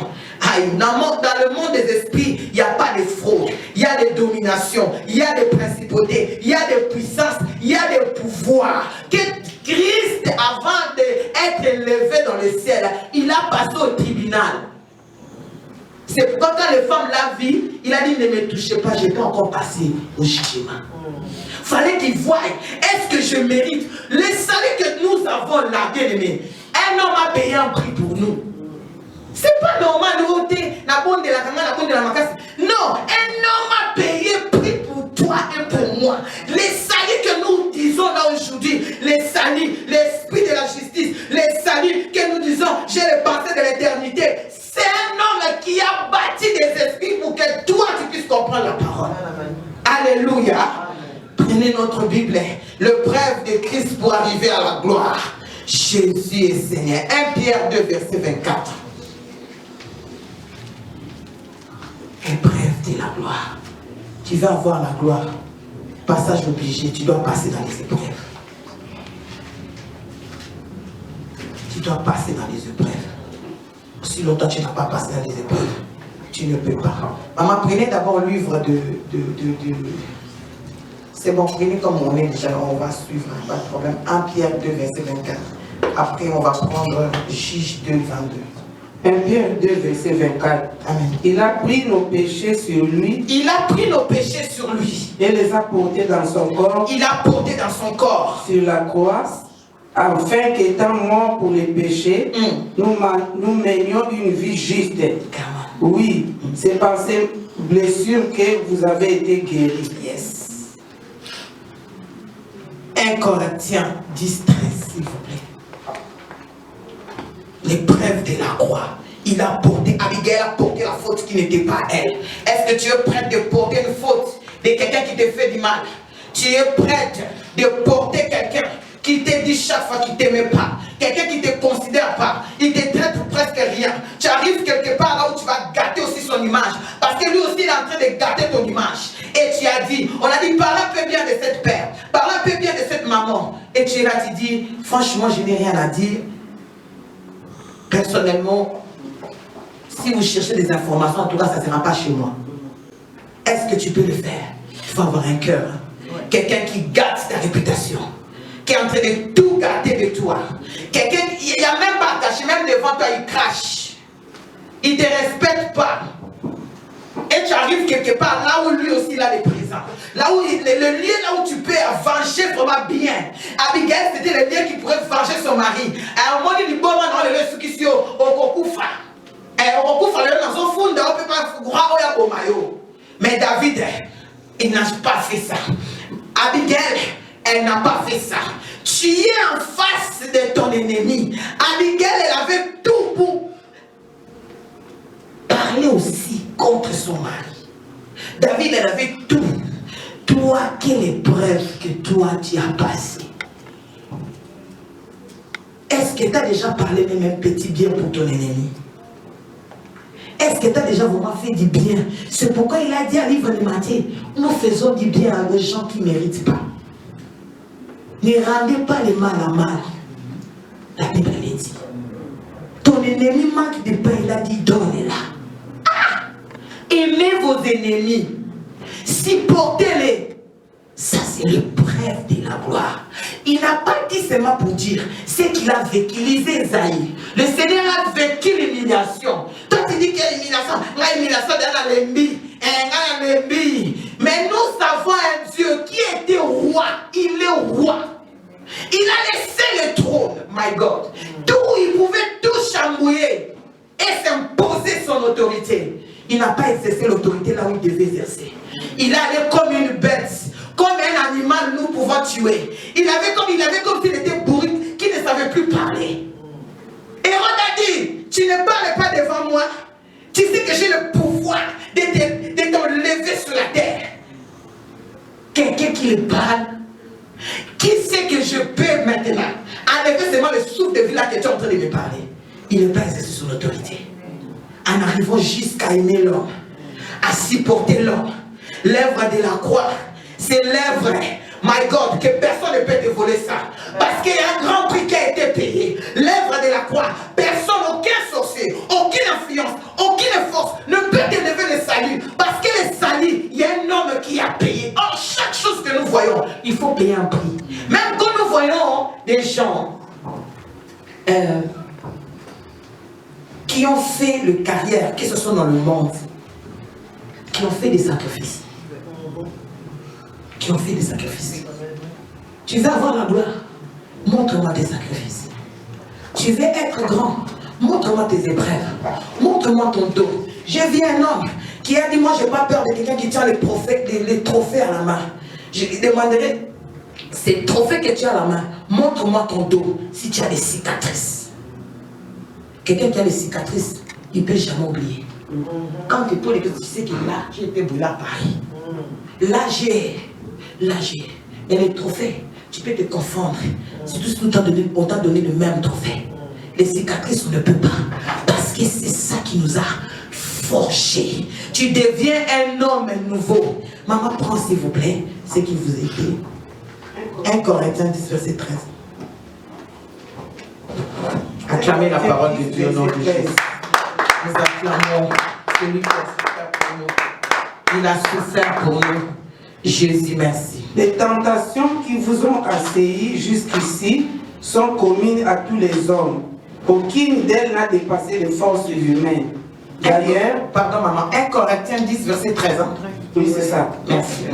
Dans le monde des esprits, il n'y a pas de fraude, il y a des dominations, il y a des principautés, il y a des puissances, il y a des pouvoirs. Que Christ, avant d'être élevé dans le ciel, il a passé au tribunal. C'est pourquoi quand les femmes l'ont vu, il a dit ne me touchez pas, je n'ai pas encore passé au jugement. Fallait qu'ils voient, est-ce que je mérite le salut que nous avons là, bien aimé. Un homme a payé un prix pour nous. C'est pas normal de voter la bonne de la kanga, la bonne de la macasse. Non, un homme a payé prix pour toi et pour moi. Les saluts que nous disons là aujourd'hui, les saluts, l'esprit de la justice, les saluts que nous disons, j'ai les pensées de l'éternité. C'est un homme qui a bâti des esprits pour que toi tu puisses comprendre la parole. Alléluia. Prenez notre Bible, l'épreuve de Christ pour arriver à la gloire. Jésus est Seigneur. 1 Pierre 2, verset 24. Épreuve de la gloire. Tu vas avoir la gloire. Passage obligé, tu dois passer dans les épreuves. Tu dois passer dans les épreuves. Si longtemps tu n'as pas passé dans les épreuves, tu ne peux pas. Maman, prenez d'abord le livre de... C'est bon, prenez comme on est déjà, on va suivre, pas de problème. 1 Pierre 2, verset 24. Après, on va prendre Juge 2, 22. 1 Pierre 2, verset 24. Amen. Il a pris nos péchés sur lui. Il a pris nos péchés sur lui. Et les a portés dans son corps. Il a porté dans son corps. Sur la croix. Afin qu'étant morts pour les péchés, nous menions une vie juste. Oui, c'est par ces blessures que vous avez été guéris. Yes. 1 Corinthiens 10, 13, s'il vous plaît. L'épreuve de la croix. Il a porté, Abigail a porté la faute qui n'était pas elle. Est-ce que tu es prête de porter une faute de quelqu'un qui te fait du mal? Tu es prête de porter quelqu'un qui te dit chaque fois qu'il ne t'aimait pas, quelqu'un qui ne te considère pas, il te traite pour presque rien. Tu arrives quelque part là où tu vas gâter aussi son image, parce que lui aussi il est en train de gâter ton image. Et tu as dit, on a dit, parle un peu bien de cette père, parle un peu bien de cette maman. Et tu es là, tu dis, franchement, je n'ai rien à dire. Personnellement, si vous cherchez des informations, en tout cas, ça ne sera pas chez moi. Est-ce que tu peux le faire? Il faut avoir un cœur. Quelqu'un qui gâte ta réputation, qui est en train de tout garder de toi. Quelqu'un, il n'y a même pas caché, même devant toi, il crache. Il ne te respecte pas. Et tu arrives quelque part, là où lui aussi il a les présents. Là où le lieu là où tu peux venger vraiment bien. Abigail, c'était le lieu qui pourrait venger son mari. À un moment, il dit, bon, non, le qui au Kokufa. Au Kokufa, le dans son fond, on ne peut pas croire au maillot. Mais David, il n'a pas fait ça. Abigail, elle n'a pas fait ça. Tu es en face de ton ennemi. Abigail, elle avait tout pour parler aussi contre son mari. David, elle avait tout. Toi, quelle épreuve que toi tu as passé? Est-ce que tu as déjà parlé même un petit bien pour ton ennemi? Est-ce que tu as déjà vraiment fait du bien? C'est pourquoi il a dit à livre de Matthieu, nous faisons du bien à des gens qui ne méritent pas. Ne rendez pas le mal à mal. La Bible l'a dit. Ton ennemi manque de pain, il a dit donne-la. Ah! Aimez vos ennemis. Supportez-les. Ça, c'est l'épreuve de la gloire. Il n'a pas dit seulement pour dire ce qu'il a vécu. Lisez Esaïe. Le Seigneur a vécu l'humiliation. Toi, tu dis qu'il y a l'humiliation dans l'ennemi. Mais nous avons un Dieu qui était roi. Il est roi. Il a laissé le trône, my God. D'où il pouvait tout chambouiller et s'imposer son autorité. Il n'a pas exercé l'autorité là où il devait exercer. Il allait comme une bête, comme un animal nous pouvons tuer. Il avait comme s'il était bourré, qui ne savait plus parler. Hérode a dit, tu ne parles pas devant moi. Tu sait que j'ai le pouvoir de te lever sur la terre. Quelqu'un qui le parle, qui sait que je peux maintenant enlever seulement le souffle de vie là que tu es en train de me parler. Il n'est pas exercé son autorité. En arrivant jusqu'à aimer l'homme, à supporter l'homme, l'œuvre de la croix, c'est l'œuvre, my God, que personne ne peut te voler ça. Parce qu'il y a un grand prix qui a été payé. L'œuvre de la croix, personne, aucun sorcier, aucune influence, aucune force ne peut te lever le salut. Parce que le salut, il y a un homme qui a payé. Or, chaque chose que nous voyons, il faut payer un prix. Même quand nous voyons des gens qui ont fait le carrière, que ce soit dans le monde, qui ont fait des sacrifices. Qui ont fait des sacrifices. Tu veux avoir la gloire? Montre-moi tes sacrifices. Tu veux être grand? Montre-moi tes épreuves. Montre-moi ton dos. J'ai vu un homme qui a dit, moi je n'ai pas peur de quelqu'un qui tient les trophées à la main. Je lui demanderai, ces trophées que tu as à la main, montre-moi ton dos si tu as des cicatrices. Quelqu'un qui a des cicatrices, il ne peut jamais oublier. Quand tu poses les questions, tu sais que là, j'ai été brûlé à Paris. Là, j'ai. Mais les trophées, tu peux te confondre. Surtout si on t'a donné le même trophée. Les cicatrices, on ne peut pas. Parce que c'est ça qui nous a forgés. Tu deviens un homme nouveau. Maman, prends s'il vous plaît ce qui vous est dit. 1 Corinthiens 10, verset 13. Acclamez la parole de Dieu au nom de Jésus. Nous acclamons celui qui a souffert pour nous. Il a souffert pour nous. Jésus, merci. Les tentations qui vous ont assaillis jusqu'ici sont communes à tous les hommes. Aucune d'elles n'a dépassé les forces humaines. D'ailleurs, pardon maman, 1 Corinthiens 10, verset 13. Oui, c'est ça. Merci.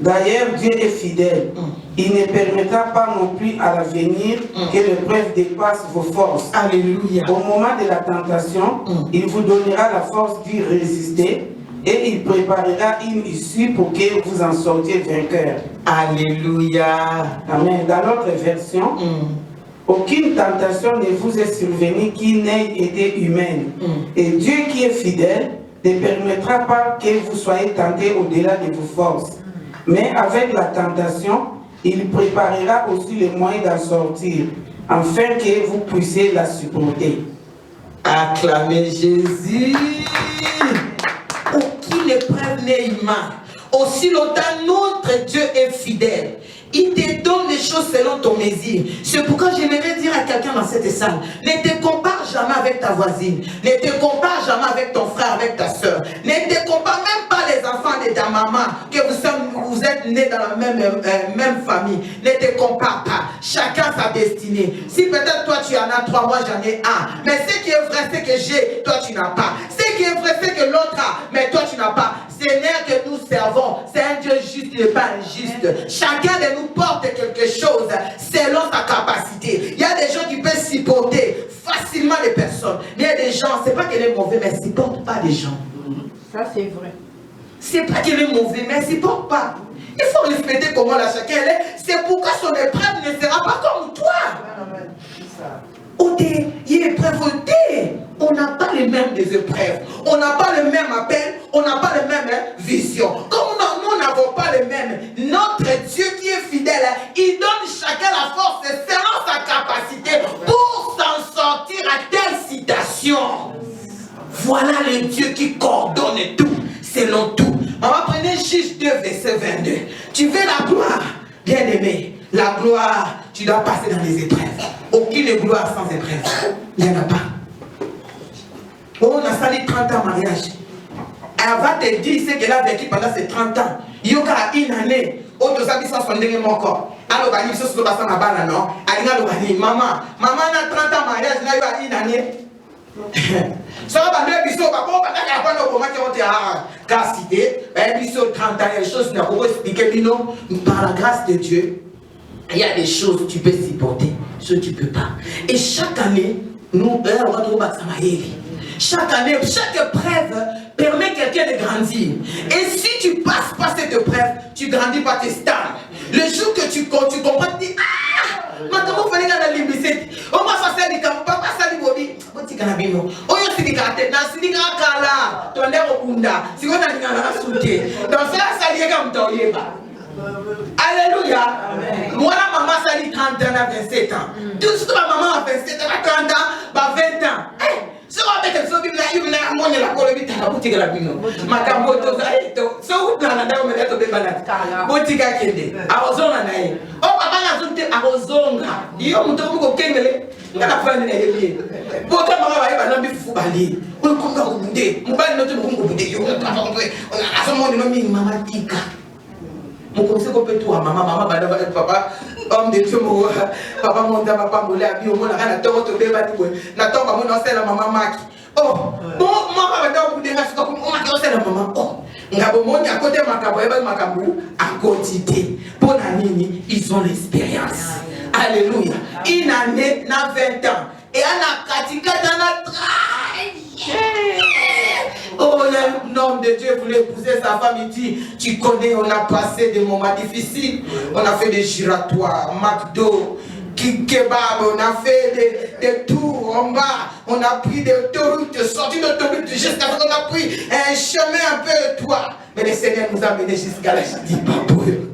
D'ailleurs, Dieu est fidèle. Il ne permettra pas non plus à l'avenir que l'épreuve dépasse vos forces. Alléluia. Au moment de la tentation, il vous donnera la force d'y résister et il préparera une issue pour que vous en sortiez vainqueur. Alléluia. Amen. Dans notre version, aucune tentation ne vous est survenue qui n'ait été humaine. Et Dieu qui est fidèle ne permettra pas que vous soyez tentés au-delà de vos forces. Mais avec la tentation, il préparera aussi les moyens d'en sortir, afin que vous puissiez la supporter. Acclamez Jésus. Aucune épreuve n'est humaine. Aussi longtemps notre Dieu est fidèle. Il te donne les choses selon ton désir. C'est pourquoi j'aimerais dire à quelqu'un dans cette salle, ne te compare jamais avec ta voisine. Ne te compare jamais avec ton frère, avec ta soeur. Ne te compare même pas les enfants de ta maman, que vous êtes nés dans la même famille. Ne te compare pas. Chacun sa destinée. Si peut-être toi tu en as 3, moi j'en ai 1. Mais ce qui est vrai, c'est que j'ai, toi tu n'as pas. Ce qui est vrai, c'est que l'autre a, mais toi tu n'as pas. Seigneur que nous servons, c'est un Dieu juste, il n'est pas injuste. Chacun de nous porte quelque chose selon sa capacité. Il y a des gens qui peuvent supporter facilement les personnes. Mais il y a des gens, c'est pas qu'elle est mauvaise, mais elle ne supporte pas les gens. Ça c'est vrai. C'est pas qu'elle est mauvaise, mais elle ne supporte pas. Il faut respecter comment la chacun elle est. C'est pourquoi son épreuve ne sera pas comme toi. On n'a pas les mêmes des épreuves, on n'a pas le même appel, on n'a pas les mêmes visions. Comme nous n'avons pas les mêmes, notre Dieu qui est fidèle, il donne chacun la force selon sa capacité pour s'en sortir à telle situation. Voilà le Dieu qui coordonne tout, selon tout. Maman, prenez Juge 2, verset 22. Tu veux la gloire, bien aimé. La gloire, tu dois passer dans les épreuves. Aucune gloire sans épreuve. Il n'y en a pas. On a sali 30 ans mariage. Elle va te dire ce qu'elle a vécu pendant ces 30 ans. Il y a une année. Autres habits sont sondés encore. Alors, il y a une année. Non? Maman a 30 ans mariage. Il y a une année. Ça va bien, bisous. Par contre, car cité, bisous 30 ans, il y a des choses qu'on peut expliquer. Par la grâce de Dieu, il y a des choses que tu peux supporter, ce que tu ne peux pas. Et chaque année, nous, on va trouver chaque année, chaque épreuve permet quelqu'un de grandir. Et si tu passes pas cette épreuve, tu ne grandis pas tes stades. Le jour que tu comprends, tu dis, ah, maintenant il fallait que tu aies papa ça dit Bobby. botika na bino. Oyo sidika te na sidika kala. Tonde okunda. Sikona ngana sute. Donc ça salieka mtoyeba. Alléluia. Moi la maman sali 30 ans à 27 ans. Tout ce que ma maman a 27 ans, à 30 ans, bah 20 ans. Si on met quelque chose, il y a un monde la colonie à la boutique la bino. Ma camboto, so où la nada on met au bébanat. Boutique à Kende. À Ozonga naïe. Oh papa n'a zone à Ozonga. Il y a mon tour au Kengele. On a fait un élève. Pourquoi maman va y aller dans le foubali? On compte au boudé. Mon père notre monde au boudé. On a son monde nommé maman Tika. Mon conseil qu'on peut tout à maman, papa, homme de Dieu, papa, mon papa, mon lait, au moins, on a tort de bébé, n'attends pas mon ancien la maman Maki. Oh, bon, maman, on vous dérange comme on a ancien la maman. Oh, on a beau monde à côté de Macabou, à quotidien. Pour la nini, ils ont l'expérience. Alléluia. Une année, n'a 20 ans. Et on a Katika dans la traille. Oh, un homme de Dieu voulait épouser sa femme, il dit, tu connais, on a passé des moments difficiles, on a fait des giratoires, McDo, kebab, on a fait des tours en bas, on a pris des autoroutes, sorti d'autoroute jusqu'à ce qu'on a pris un chemin un peu étroit. Mais le Seigneur nous a menés jusqu'à là, je dis pas pour eux.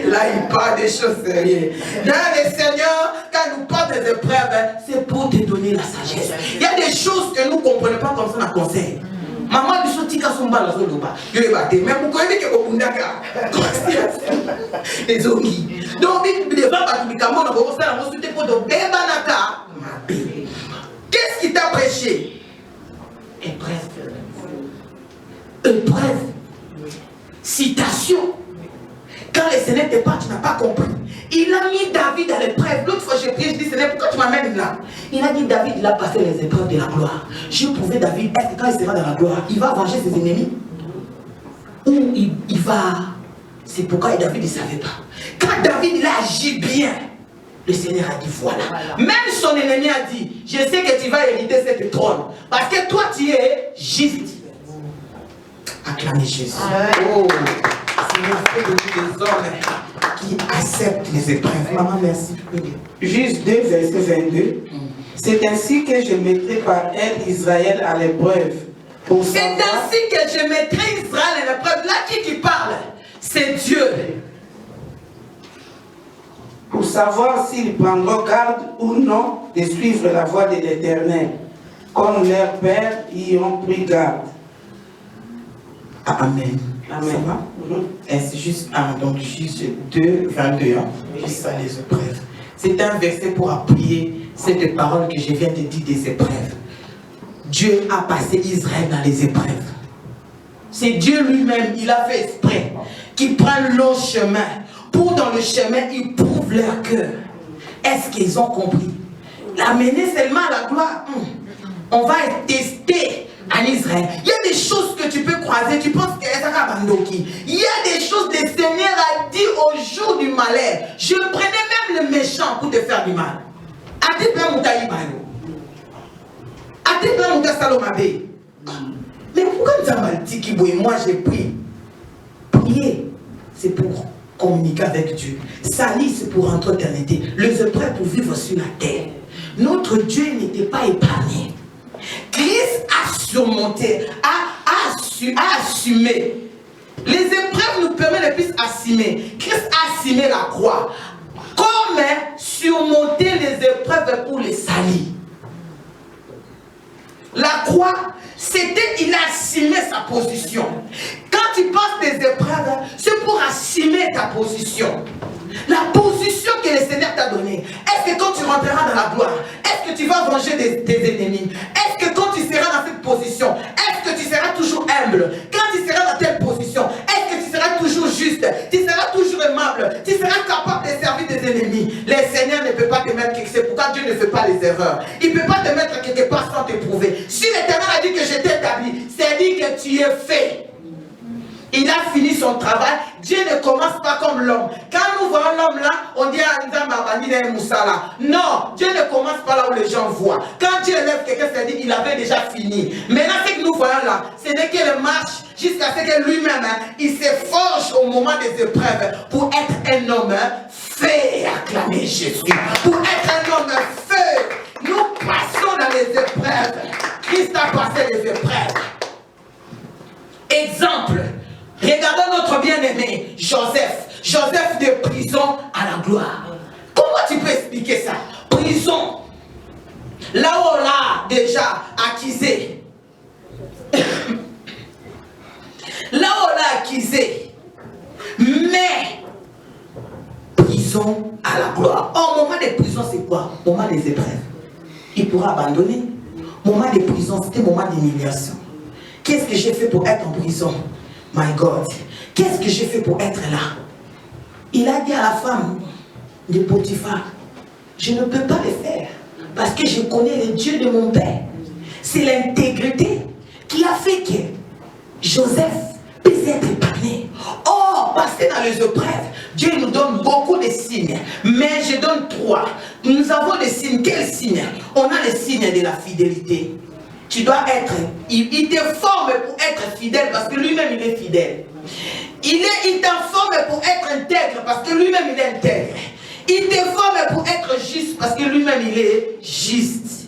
Là, il parle des choses sérieuses. Là, le Seigneur, quand nous parle des épreuves, c'est pour te donner la sagesse. Il y a des choses que nous ne comprenons pas comme ça dans le conseil. Maman, du soutien à son bal, à son loba. Je vais battre. Mais vous connaissez que vous les omis. Donc, il devant battre le camon, on va faire la montre pour de Bébanaka. Qu'est-ce qui t'a prêché? Épreuve. Épreuve. Citation. Quand le Seigneur te parle, tu n'as pas compris. Il a mis David à l'épreuve. L'autre fois, j'ai prié, je dis, Seigneur, pourquoi tu m'amènes là? Il a dit, David, il a passé les épreuves de la gloire. J'ai prouvé David, est-ce que quand il sera dans la gloire, il va venger ses ennemis? Ou il va... C'est pourquoi David ne savait pas. Quand David, il a agi bien, le Seigneur a dit, voilà. Même son ennemi a dit, je sais que tu vas hériter cette trône. Parce que toi, tu es juste. Acclamez Jésus. Oh, Seigneur, fais de nous des hommes qui acceptent les épreuves. Maman, merci. Juste 2, verset 22. C'est ainsi que je mettrai par elle Israël à l'épreuve. C'est ainsi que je mettrai Israël à l'épreuve. Là, qui parle? C'est Dieu. Pour savoir s'ils prendront garde ou non de suivre la voie de l'Éternel, comme leurs pères y ont pris garde. Amen. Amen. Ça va? C'est juste 1, donc juste 2, 21. Juste ça, les épreuves. C'est un verset pour appuyer cette parole que je viens de dire des épreuves. Dieu a passé Israël dans les épreuves. C'est Dieu lui-même, il a fait exprès qu'ils prennent leur chemin. Pour dans le chemin, ils prouvent leur cœur. Est-ce qu'ils ont compris? L'amener seulement à la gloire, on va être testé en Israël. Il y a des choses que tu peux croiser, tu penses que c'est un bandoki. Il y a des choses que le Seigneur a dit au jour du malheur. Je prenais même le méchant pour te faire du mal. Mais pourquoi nous avons dit que moi j'ai prié? Prier, c'est pour communiquer avec Dieu. Salir, c'est pour rentrer en éternité. Les épreuves pour vivre sur la terre. Notre Dieu n'était pas épargné. Christ a surmonté, a assumé. Les épreuves nous permettent de plus assumer. Christ a assumé la croix. Comme surmonter les épreuves pour les salir. La croix, c'était, il a assumé sa position. Quand tu passes des épreuves, c'est pour assumer ta position. La position que le Seigneur t'a donnée. Est-ce que quand tu rentreras dans la gloire, est-ce que tu vas venger tes ennemis? Est-ce que quand tu seras dans cette position, est-ce que tu seras toujours humble? Quand tu seras dans telle position, est-ce que tu seras toujours juste? Tu seras toujours aimable? Tu seras capable de servir tes ennemis? Le Seigneur ne peut pas te mettre quelque chose. C'est pourquoi Dieu ne fait pas les erreurs. Il ne peut pas te mettre quelque part sans t'éprouver. Si l'Éternel a dit que je t'ai établi, c'est dit que tu es fait. Il a fini son travail. Dieu ne commence pas comme l'homme. Quand nous voyons l'homme là, on dit non, Dieu ne commence pas là où les gens voient. Quand Dieu élève quelqu'un, c'est dit qu'il avait déjà fini. Maintenant, ce que nous voyons là, ce n'est que le marche jusqu'à ce que lui-même, il se forge au moment des épreuves pour être un homme fait. Acclamer Jésus. Pour être un homme fait. Nous passons dans les épreuves. épreuves. Christ a passé les épreuves. Exemple, regardons notre bien-aimé Joseph. Joseph de prison à la gloire. Comment tu peux expliquer ça? Prison. Là où on l'a déjà accusé. Là où on l'a accusé. Mais prison à la gloire. Oh, moment de prison, c'est quoi? Moment des épreuves. Il pourra abandonner. Moment de prison, c'était moment d'humiliation. Qu'est-ce que j'ai fait pour être en prison? My God. Qu'est-ce que j'ai fait pour être là? Il a dit à la femme de Potiphar, je ne peux pas le faire parce que je connais le Dieu de mon père. C'est l'intégrité qui a fait que Joseph puisse être épargné. Oh, parce que dans les épreuves, Dieu nous donne beaucoup de signes. Mais je donne 3. Nous avons des signes. Quels signes? On a les signes de la fidélité. Tu dois être, il te forme pour être fidèle parce que lui-même il est fidèle. Il t'informe pour être intègre parce que lui-même il est intègre. Il te forme pour être juste parce que lui-même il est juste.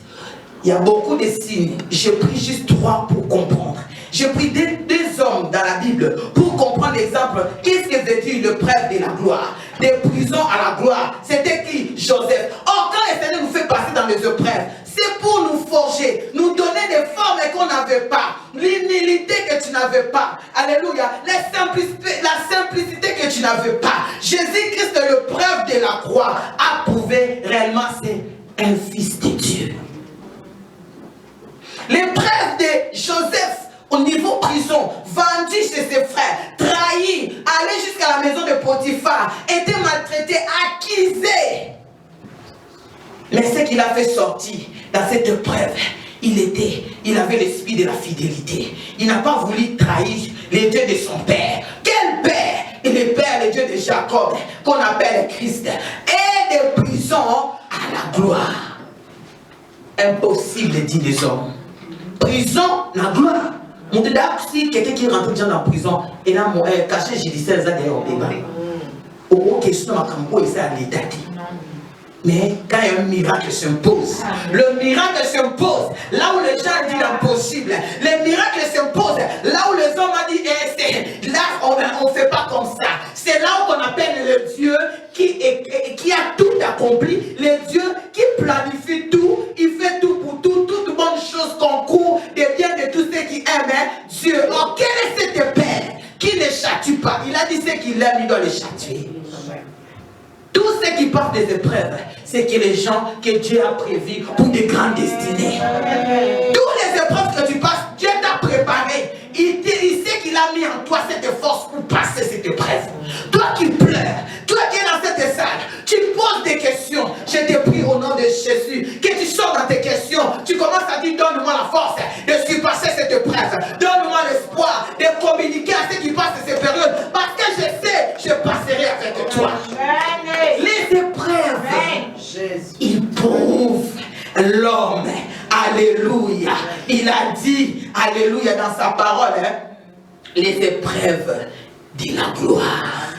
Il y a beaucoup de signes. J'ai pris juste 3 pour comprendre. J'ai pris deux hommes dans la Bible pour comprendre l'exemple. Qu'est-ce que veut dire l'épreuve de la gloire? Des prisons à la gloire. C'était qui? Joseph. Or, quand le Seigneur nous fait passer dans les épreuves, c'est pour nous forger, nous donner des formes qu'on n'avait pas, l'humilité que tu n'avais pas. Alléluia. La simplicité que tu n'avais pas. Jésus-Christ, l'épreuve de la croix, a prouvé réellement c'est un fils de Dieu. L'épreuve de Joseph au niveau prison, vendu chez ses frères, trahi, allé jusqu'à la maison de Potiphar, était maltraité, accusé. Mais ce qu'il a fait sortir dans cette épreuve, il avait l'esprit de la fidélité. Il n'a pas voulu trahir les dieux de son père. Quel père? Il est père, le Dieu de Jacob, qu'on appelle Christ. Et de prison à la gloire. Impossible, dit les hommes. Prison, la gloire. Si quelqu'un qui rentre dans la prison, il a caché judiciaire, il a des débats. Au question à Campo, il s'est à l'état. Mais quand un miracle s'impose, le miracle s'impose là où les gens disent l'impossible. Le miracle s'impose là où les hommes ont dit là on ne fait pas comme ça. C'est là où on appelle le Dieu qui a tout accompli, le Dieu qui planifie tout, il fait tout pour tout, toute bonne chose concourt des biens de tous ceux qui aiment Dieu. Alors quel est cet père qui ne châtie pas? Il a dit ceux qui l'aiment, il doit les châtier. Tous ceux qui partent des épreuves, c'est que les gens que Dieu a prévus pour des grandes destinées. Toutes les épreuves que tu passes, Dieu t'a préparé. Il sait qu'il a mis en toi cette force pour passer cette épreuve. Toi qui pleures, toi qui es dans cette salle, tu poses des questions. Je te prie au nom de Jésus, que tu sors dans tes questions. Tu commences à dire, donne-moi la force de surpasser cette épreuve. Donne-moi l'espoir de communiquer à ceux qui passent ces périodes. Parce que je sais, je passerai avec toi. Les épreuves, ils prouvent l'homme. Alléluia. Il a dit, alléluia, dans sa parole, les épreuves de la gloire.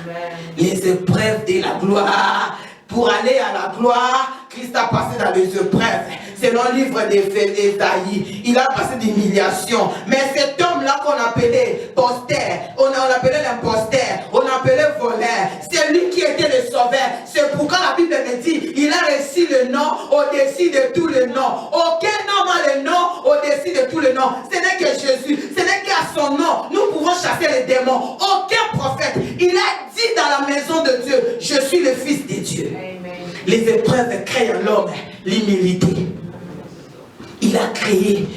Les épreuves de la gloire. Pour aller à la gloire, Christ a passé dans les épreuves. C'est dans le livre d'Ésaïe. Il a passé d'humiliation. Mais cet homme-là qu'on appelait posteur, on appelait l'imposteur, on appelait voleur, c'est lui qui était le sauveur. C'est pourquoi la Bible me dit, il a reçu le nom au-dessus de tous les noms. Aucun homme a le nom au-dessus de tous les noms. Ce n'est que Jésus. Ce n'est qu'à son nom, nous pouvons chasser les démons. Aucun prophète. Il a dit dans la maison de Dieu, je suis le Fils de Dieu. Amen. Les épreuves créent en l'homme l'humilité. Il a créé.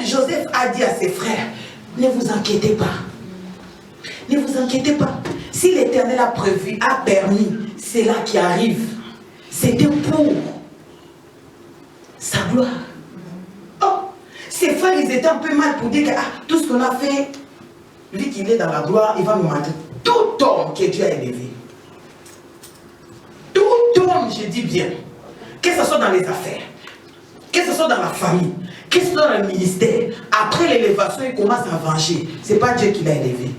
Joseph a dit à ses frères, ne vous inquiétez pas. Ne vous inquiétez pas. Si l'Éternel a prévu, a permis, c'est là qui arrive. C'était pour sa gloire. Oh, ses frères, ils étaient un peu mal pour dire que tout ce qu'on a fait, lui qui est dans la gloire, il va nous mentir. Tout homme que Dieu a élevé. Tout homme, je dis bien, que ce soit dans les affaires, que ce soit dans la famille, que ce soit dans le ministère, après l'élévation, il commence à venger. Ce n'est pas Dieu qui l'a élevé.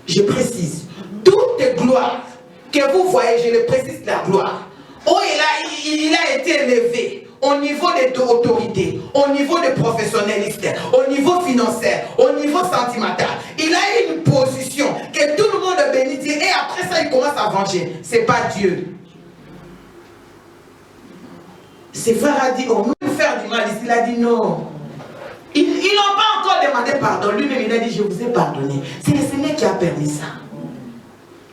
Je précise, toute gloire que vous voyez, je le précise, la gloire, où il a été élevé, au niveau des autorités, au niveau des professionnalistes, au niveau financier, au niveau sentimental. Il a une position que tout le monde bénit Dieu et après ça il commence à venger. Ce n'est pas Dieu. Ses frères a dit, oh, nous faire du mal ici. Il a dit non. Ils n'ont pas encore demandé pardon. Lui-même, il a dit, je vous ai pardonné. C'est le Seigneur qui a permis ça.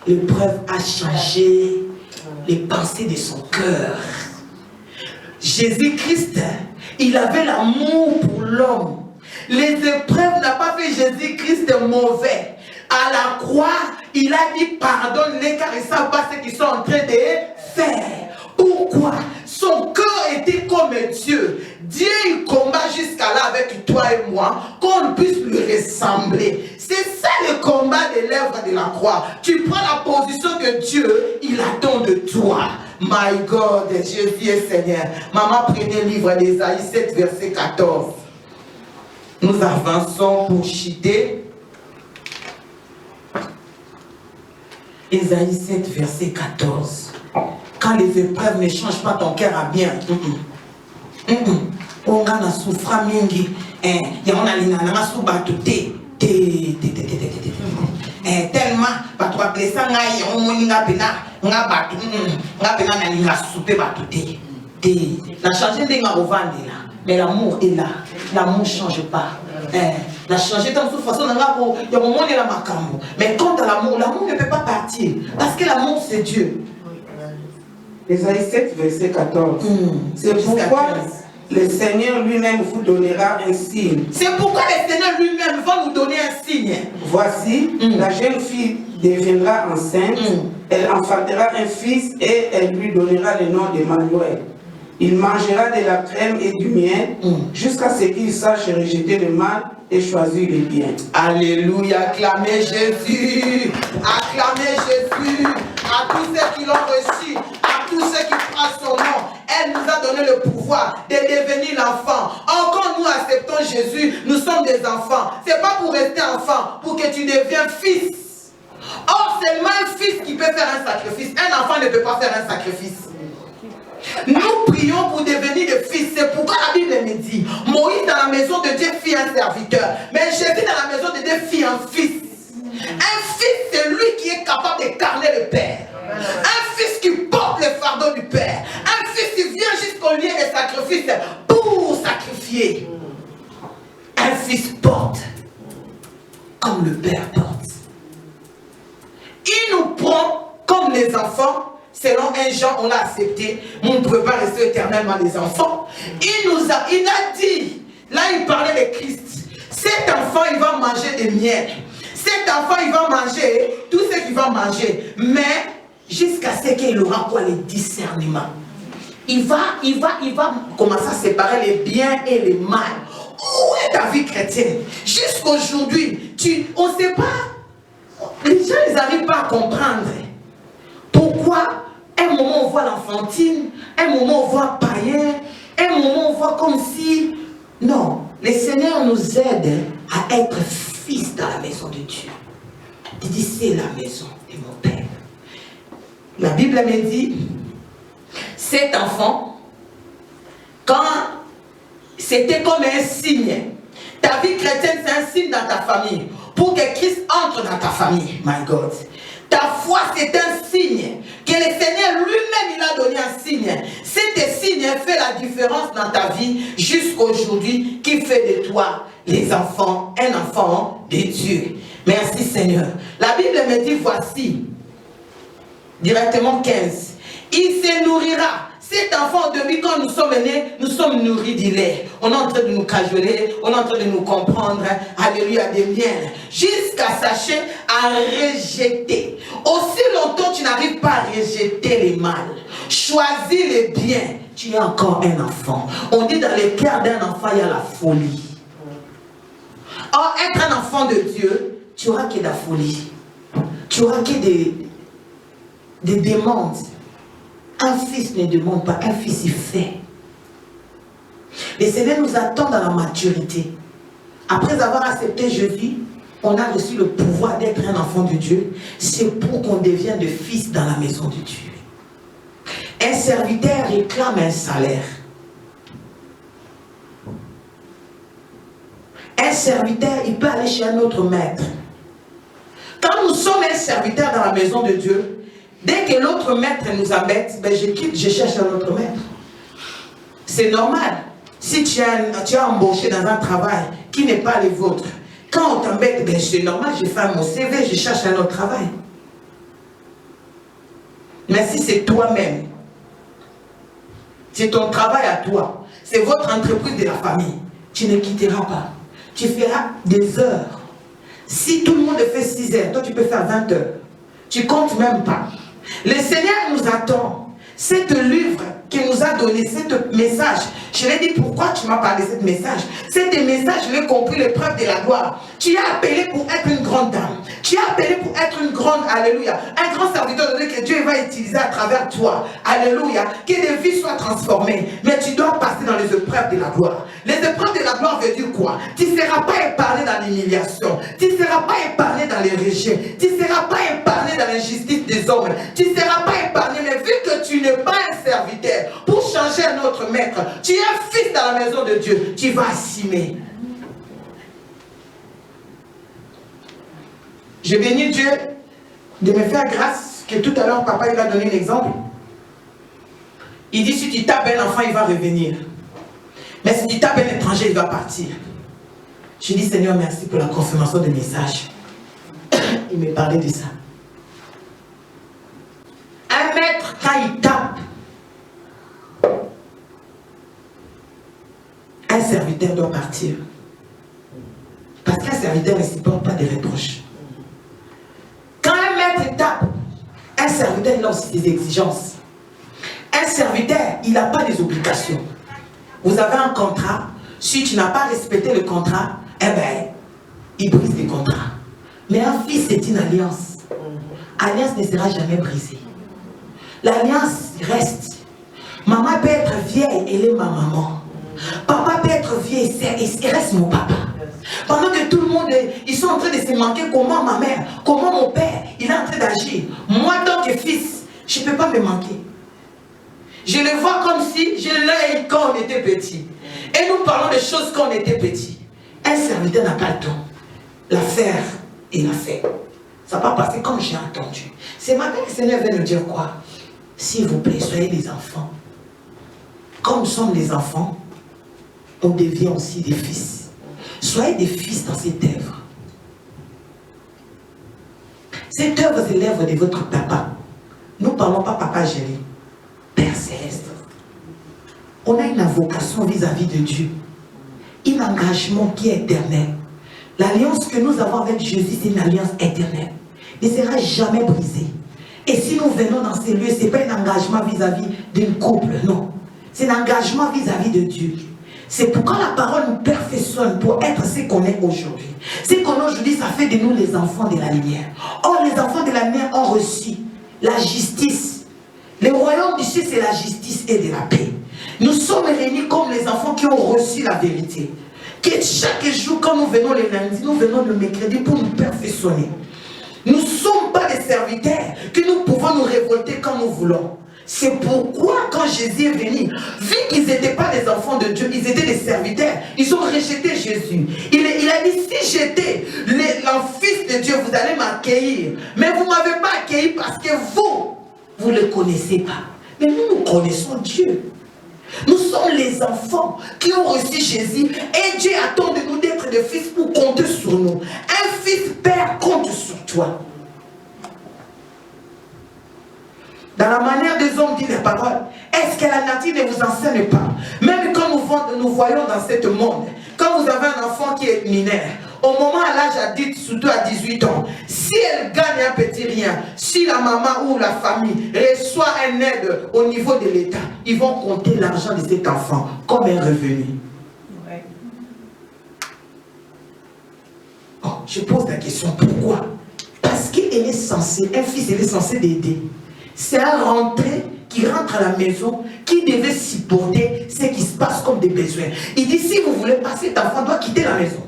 L'épreuve a changé les pensées de son cœur. Jésus-Christ, il avait l'amour pour l'homme. Les épreuves n'ont pas fait Jésus-Christ mauvais. À la croix, il a dit pardonne-les car ils ne savent pas ce qu'ils sont en train de faire. Pourquoi? Son cœur était comme Dieu. Dieu il combat jusqu'à là avec toi et moi, qu'on puisse lui ressembler. C'est ça le combat de l'œuvre de la croix. Tu prends la position que Dieu, il attend de toi. My God, Jésus est Seigneur. Maman, prenez le livre d'Ésaïe 7, verset 14. Nous avançons pour chiter. Ésaïe 7, verset 14. Quand les épreuves ne changent pas ton cœur à bien. On a souffert mingi. On a l'inana soubatouté. Tellement, pas trop blessé, on moninga pena, on a battu, on a pena n'a soupé batouté. La changé de ma ovande là, mais l'amour est là. L'amour ne change pas. La changer dans toute façon, il y a un moment de la macambo. Mais quant à l'amour, l'amour ne peut pas partir. Parce que l'amour, c'est Dieu. Ésaïe 7, verset 14. C'est pourquoi le Seigneur lui-même vous donnera un signe. C'est pourquoi le Seigneur lui-même va nous donner un signe. Voici, la jeune fille deviendra enceinte, elle enfantera un fils et elle lui donnera le nom d'Emmanuel. Il mangera de la crème et du miel jusqu'à ce qu'il sache rejeter le mal et choisir le bien. Alléluia, acclamez Jésus, acclamez Jésus, à tous ceux qui l'ont reçu, à tous ceux qui prennent son nom. Elle nous a donné le pouvoir de devenir l'enfant. Encore nous acceptons Jésus, nous sommes des enfants. Ce n'est pas pour rester enfant, pour que tu deviennes fils. Or, c'est seulement un fils qui peut faire un sacrifice. Un enfant ne peut pas faire un sacrifice. Nous prions pour devenir des fils. C'est pourquoi la Bible me dit, Moïse dans la maison de Dieu fit un serviteur, mais Jésus dans la maison de Dieu fit un fils. Un fils, c'est lui qui est capable d'incarner le Père. Un fils qui porte le fardeau du Père. Un fils qui vient jusqu'au lieu de sacrifice pour sacrifier. Un fils porte comme le Père porte. Il nous prend comme les enfants. Selon un Jean, on l'a accepté. On ne pouvait pas rester éternellement des enfants. Il a dit, là il parlait de Christ. Cet enfant, il va manger des miel. Cet enfant, il va manger tout ce qu'il va manger. Mais jusqu'à ce qu'il aura quoi, le discernement. Il va commencer à séparer les biens et les mal. Où est ta vie chrétienne? Jusqu'aujourd'hui, on ne sait pas. Les gens, ils n'arrivent pas à comprendre. Pourquoi un moment on voit l'enfantine, un moment on voit païen, un moment on voit comme si... Non, le Seigneur nous aide à être fils dans la maison de Dieu. Il dit, c'est la maison de mon Père. La Bible me dit, cet enfant, quand c'était comme un signe, ta vie chrétienne c'est un signe dans ta famille, pour que Christ entre dans ta famille, my God. Ta foi, c'est un signe que le Seigneur lui-même, il a donné un signe. Cet signe fait la différence dans ta vie jusqu'aujourd'hui, qui fait de toi les enfants, un enfant de Dieu. Merci Seigneur. La Bible me dit, voici, directement 15, il se nourrira. Cet enfant, depuis quand nous sommes nés, nous sommes nourris du lait. On est en train de nous cajoler, on est en train de nous comprendre, alléluia, des miels, jusqu'à sachez à rejeter. Aussi longtemps tu n'arrives pas à rejeter les mal, choisis les biens, tu es encore un enfant. On dit dans le cœur d'un enfant, il y a la folie. Or, être un enfant de Dieu, tu auras que de la folie. Tu auras que des demandes. Un fils ne demande pas, un fils il fait. Le Seigneur nous attend dans la maturité. Après avoir accepté Jésus, on a reçu le pouvoir d'être un enfant de Dieu. C'est pour qu'on devienne des fils dans la maison de Dieu. Un serviteur réclame un salaire. serviteur, il peut aller chez un autre maître. Quand nous sommes un serviteur dans la maison de Dieu, dès que l'autre maître nous embête, ben je quitte, je cherche un autre maître. C'est normal. Si tu as embauché dans un travail qui n'est pas le vôtre, quand on t'embête, ben c'est normal, je fais mon CV, je cherche un autre travail. Mais si c'est toi-même, c'est ton travail à toi, c'est votre entreprise de la famille, tu ne quitteras pas. Tu feras des heures. Si tout le monde fait 6 heures, toi tu peux faire 20 heures. Tu comptes même pas. Le Seigneur nous attend. Cet livre qu'il nous a donné, ce message, je l'ai dit pourquoi tu m'as parlé de ce message. Cet message, je l'ai compris, l'épreuve de la gloire. Tu es appelé pour être une grande dame. Tu es appelé pour être une grande, alléluia, un grand serviteur de Dieu que Dieu va utiliser à travers toi. Alléluia. Que des vies soient transformées. Mais tu dois passer dans les épreuves de la gloire. Les épreuves de la gloire veut dire quoi? Tu ne seras pas épargné dans l'humiliation. Tu ne seras pas épargné dans les rejets. Tu ne seras pas épargné dans l'injustice des hommes. Tu ne seras pas épargné. Mais vu que tu n'es pas un serviteur pour changer un autre maître, tu es un fils dans la maison de Dieu, tu vas assumer. Je bénis Dieu de me faire grâce que tout à l'heure papa il a donné un exemple. Il dit si tu tapes un enfant il va revenir. Mais si tu tapes un étranger il va partir. Je dis Seigneur merci pour la confirmation de message. Il me parlait de ça. Un maître quand il tape, un serviteur doit partir. Parce qu'un serviteur ne supporte pas de reproches. Quand un maître tape, un serviteur il a aussi des exigences. Un serviteur, il n'a pas des obligations. Vous avez un contrat, si tu n'as pas respecté le contrat, eh bien, il brise le contrat. Mais un fils, c'est une alliance. Alliance ne sera jamais brisée. L'alliance reste. Maman peut être vieille, elle est ma maman. Papa peut être vieux, il reste mon papa. Pendant que tout le monde, ils sont en train de se manquer, comment ma mère, comment mon père, il est en train d'agir. Moi, tant que fils, je ne peux pas me manquer. Je le vois comme si je l'ai quand on était petit. Et nous parlons de choses quand on était petit. Un serviteur n'a pas le temps. L'affaire est l'affaire. Ça va pas passer comme j'ai entendu. C'est matin que le Seigneur vient nous dire quoi? S'il vous plaît, soyez des enfants. Comme nous sommes des enfants, on devient aussi des fils. Soyez des fils dans cette œuvre. Cette œuvre, c'est l'œuvre de votre papa. Nous ne parlons pas papa géré. Père Céleste. On a une vocation vis-à-vis de Dieu. Un engagement qui est éternel. L'alliance que nous avons avec Jésus, c'est une alliance éternelle. Elle ne sera jamais brisée. Et si nous venons dans ces lieux, ce n'est pas un engagement vis-à-vis d'un couple, non. C'est un engagement vis-à-vis de Dieu. C'est pourquoi la parole nous perfectionne pour être ce qu'on est aujourd'hui. Ce qu'on est aujourd'hui, ça fait de nous les enfants de la lumière. Or, les enfants de la lumière ont reçu la justice. Le royaume du ciel, c'est la justice et de la paix. Nous sommes réunis comme les enfants qui ont reçu la vérité. Que chaque jour, quand nous venons le lundi, nous venons le mercredi pour nous perfectionner. Nous ne sommes pas des serviteurs que nous pouvons nous révolter quand nous voulons. C'est pourquoi quand Jésus est venu, vu qu'ils n'étaient pas des enfants de Dieu, ils étaient des serviteurs, ils ont rejeté Jésus. Il a dit, si j'étais le fils de Dieu, vous allez m'accueillir. Mais vous ne m'avez pas accueilli parce que vous ne le connaissez pas. Mais nous connaissons Dieu. Nous sommes les enfants qui ont reçu Jésus et Dieu attend de nous d'être des fils pour compter sur nous. Un fils père compte sur toi. Dans la manière des hommes dit les paroles, est-ce que la nature ne vous enseigne pas? Même quand nous voyons dans ce monde, quand vous avez un enfant qui est mineur, au moment à l'âge adulte, surtout à 18 ans, si elle gagne un petit rien, si la maman ou la famille reçoit un aide au niveau de l'État, ils vont compter l'argent de cet enfant comme un revenu. Ouais. Oh, je pose la question, pourquoi? Parce qu'il est censé, un fils il est censé d'aider. C'est un rentré qui rentre à la maison, qui devait supporter ce qui se passe comme des besoins. Il dit, si vous voulez pas, cet enfant doit quitter la maison.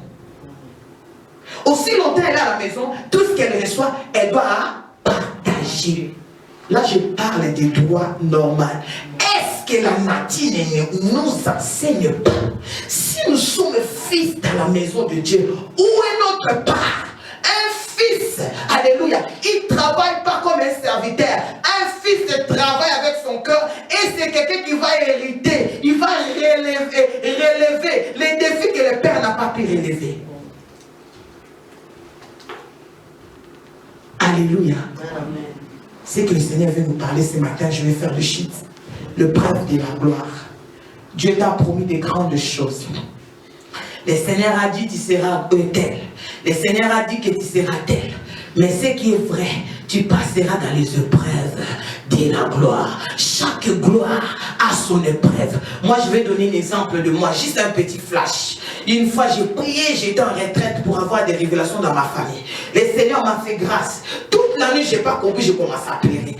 Aussi longtemps elle est à la maison, tout ce qu'elle reçoit, elle doit partager. Là, je parle des droits normaux. Est-ce que la nature ne nous enseigne pas? Si nous sommes fils dans la maison de Dieu, où est notre part? Un fils, alléluia, il ne travaille pas comme un serviteur. Un fils travaille avec son cœur et c'est quelqu'un qui va hériter. Il va relever les défis que le père n'a pas pu relever. Alléluia. Amen. C'est que le Seigneur veut nous parler ce matin. Je vais faire le shit. Le preuve de la gloire. Dieu t'a promis de grandes choses. Le Seigneur a dit tu seras tel. Le Seigneur a dit que tu seras tel. Mais ce qui est vrai, tu passeras dans les épreuves de la gloire. Chaque gloire a son épreuve. Moi, je vais donner un exemple de moi, juste un petit flash. Une fois, j'ai prié, j'étais en retraite pour avoir des révélations dans ma famille. Le Seigneur m'a fait grâce. Toute la nuit, je n'ai pas compris, je commençais à pleurer.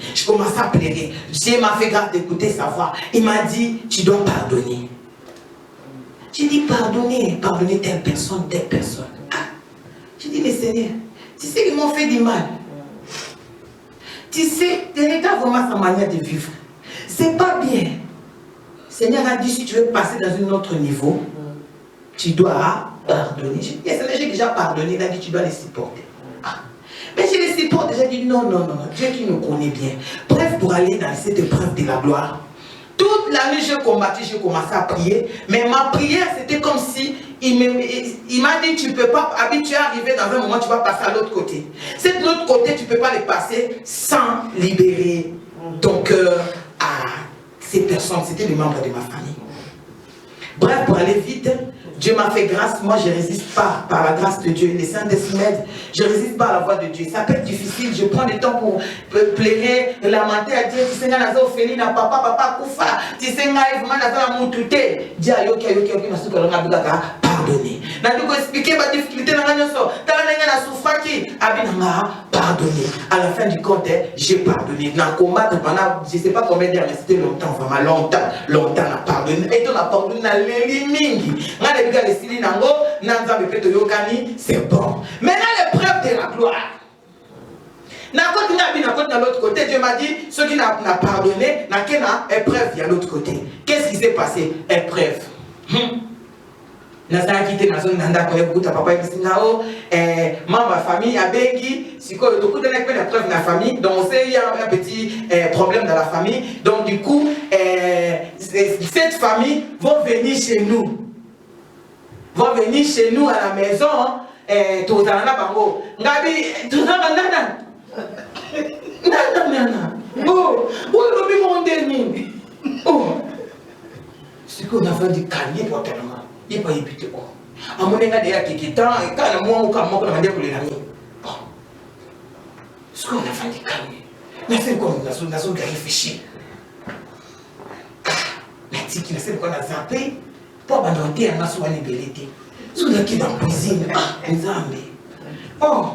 Dieu m'a fait grâce d'écouter sa voix. Il m'a dit, tu dois pardonner. J'ai dit, pardonner telle personne. Ah. J'ai dit, mais Seigneur, tu sais qu'ils m'ont fait du mal. Tu sais, tu regardes vraiment sa manière de vivre. C'est pas bien. Seigneur a dit, si tu veux passer dans un autre niveau, tu dois pardonner. J'ai dit, Seigneur, j'ai déjà pardonné. Il a dit, tu dois les supporter. Ah. Mais je les supporte. J'ai dit, non. Dieu qui nous connaît bien. Bref, pour aller dans cette épreuve de la gloire, toute la nuit, j'ai combattu, j'ai commencé à prier. Mais ma prière, c'était comme si il m'a dit, tu ne peux pas, tu es arrivé dans un moment, tu vas passer à l'autre côté. Cet autre côté, tu ne peux pas le passer sans libérer ton cœur à ces personnes. C'était les membres de ma famille. Bref, pour aller vite, Dieu m'a fait grâce. Moi, je ne résiste pas par la grâce de Dieu. Les Saint-Esprit m'aident. Je ne résiste pas à la voix de Dieu. Ça peut être difficile. Je prends du temps pour pleurer, lamenter à Dieu. Tu sais, naza ofeli na papa kufa. Tu sais, vraiment naza la moutouté. Dieu ayoki na suka na bugaka pardonner. Na duko expliquer ma difficulté na nyoso. Tala na souffraki. Abinanga pardonner. À la fin du compte, j'ai pardonné. Na combattre pendant je ne sais pas combien d'heures, mais c'était longtemps, vraiment longtemps na pardonné. Et on a pardonné na lelimingi. C'est bon. Maintenant, l'épreuve de la gloire. De l'autre côté, Dieu m'a dit, ceux qui n'ont pas pardonné, n'a qu'une épreuve de l'autre côté. Qu'est-ce qui s'est passé? Épreuve. Nasa quitté na zone nanda ko yabuta papa ibisingao ma famille a bengi siko to kuta na kwenda preuve na famille donc c'est il y a un petit problème dans la famille donc du coup cette famille vont venir chez nous à la maison tozana bango ngabi tozana nana oh lobi mondeni oh siko na fa di kanye potellement. Il va y éviter. À mon égard, il y a quelques temps, et quand moi, on m'a dit pour les amis. Bon. Ce qu'on a fait des calmes. Mais c'est comme nous avons réfléchi. Mais si qui ne sait qu'on a zappé, pour abandonner un massou à l'ébélité. Sous la qui dans la cuisine. Ah, un zambi. Oh.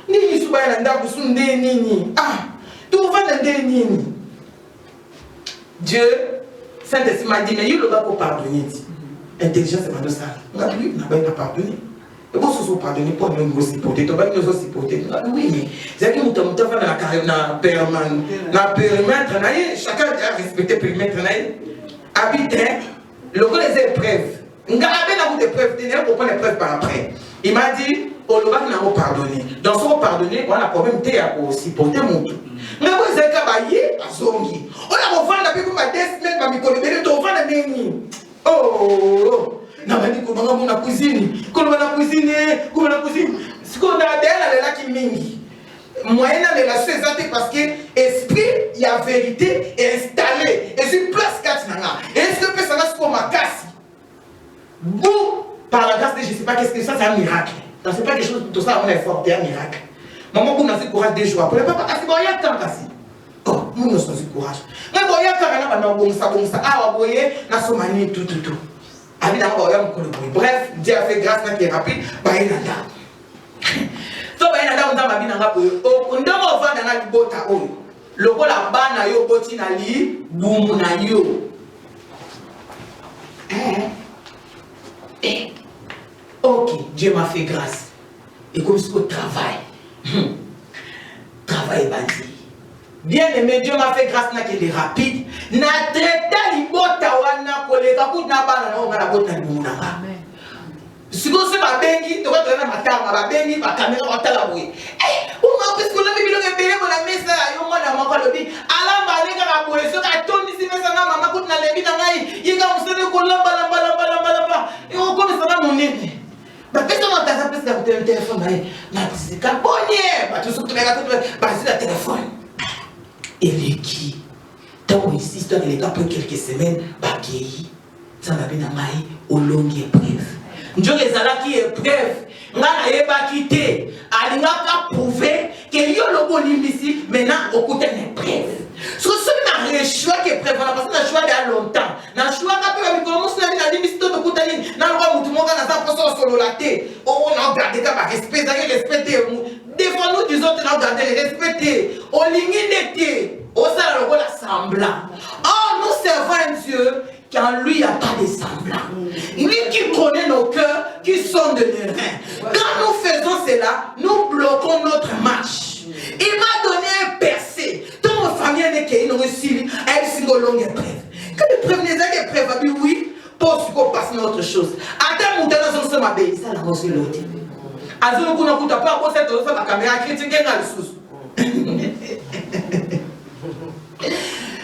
Nini souba yanda kusunde nini. Ah. Tout va dans des nini. Dieu, Saint-Esprit m'a dit, mais il ne va pas pardonner. Intelligence, c'est pas de ça. Lui, il n'a pas pardonné. Et vous, vous pardonnez pour nous aussi supporter. Tu vas nous aussi supporter. Oui, mais c'est que nous avons fait la carrière, na périmètre, chacun a respecté le périmètre. Habite, le coup des épreuves. Nous avons des épreuves, nous avons prendre les épreuves par après. Il m'a dit, on va nous pardonner. Dans ce pardonner, on a problème de supporter mon tout. Nous avons des épreuves à Zongi. On a revendu depuis 2 semaines, on a revendu. Oh, na bandi ko banga mona cuisine, ko na cuisine. Ce qu'on a derrière là qui mingi. Moyen de la société parce que esprit, il y a vérité est installé. Et sur place 4 nanga. Est-ce que personne a ce qu'on m'a cassé? Vous, par la grâce de Dieu, je ne sais pas qu'est-ce que ça, c'est un miracle. Ce n'est pas quelque chose, tout ça, on est fort, c'est un miracle. Maman, vous n'avez courage des jours. Pour le papa, il y a tant cassé. Oh, nous n'avons pas courage. Mais bon, il y a quand même ah, vous voyez, nous sommes tout. Bref, Dieu a fait grâce qui est rapide. So, on a binanga pour eux. On a va dans la bota oyo. Le bol la bana yo boti na li, boum na yo. Ok, Dieu m'a fait grâce. Et comme ce qu'on travaille. Travail bandit. Bien aimé, Dieu m'a fait grâce, n'a qu'elle est rapide. N'a traité bana on va la botte na munanga. Si vous savez ma bengi, tu vas te donner ma table, ma bengi, ma caméra, ma table. On m'a parce que là, il y a des bébés pour la messe, il y a un mois dans ma lobby. Alors, ma nègre a boire, ce qu'a tourné si mais ça n'a maman coûte na lebi na ngai. Il y a un seul de couleur, bala. Et on connaît ça dans mon nez. Bah, personne n'a pas ça, parce que le téléphone, bah, c'est cabonnier. Bah, tout ce que tu regardes, bah, c'est le téléphone. Et les qui, tant ici, histoire de l'état pour quelques semaines, bah, qui, ça n'a pas d'amaï, au long épreuve. Dieu les a qui épreuve, n'a pas quitté, a n'a prouvé que yo le bon ici, maintenant, au côté d'une épreuve. Ce que c'est un choix qui est prévu, parce que c'est un choix d'il y a longtemps. Un choix qui a pu commencer à dire, mais c'est tout le coup, n'a pas tout le monde dans sa position sur la tête. On a regardé comme respecter. Des fois, nous disons que nous avons regardé, respecter. On ligne d'été, on s'est le semblant. Oh, nous servons un Dieu qui en lui n'a pas de semblant. Lui qui connaît nos cœurs, qui sont de nos reins. Quand nous faisons cela, nous bloquons notre marche. Il m'a donné un percé. Dans ma famille, elle a reçu une longue épreuve. Quand les prévenez les épreuves, oui, pour qu'on passe à autre chose. À tel moment, nous sommes abéis. Ça, la reçu l'autre. À ce moment, nous n'avons pas posé la caméra critiquée dans le sous.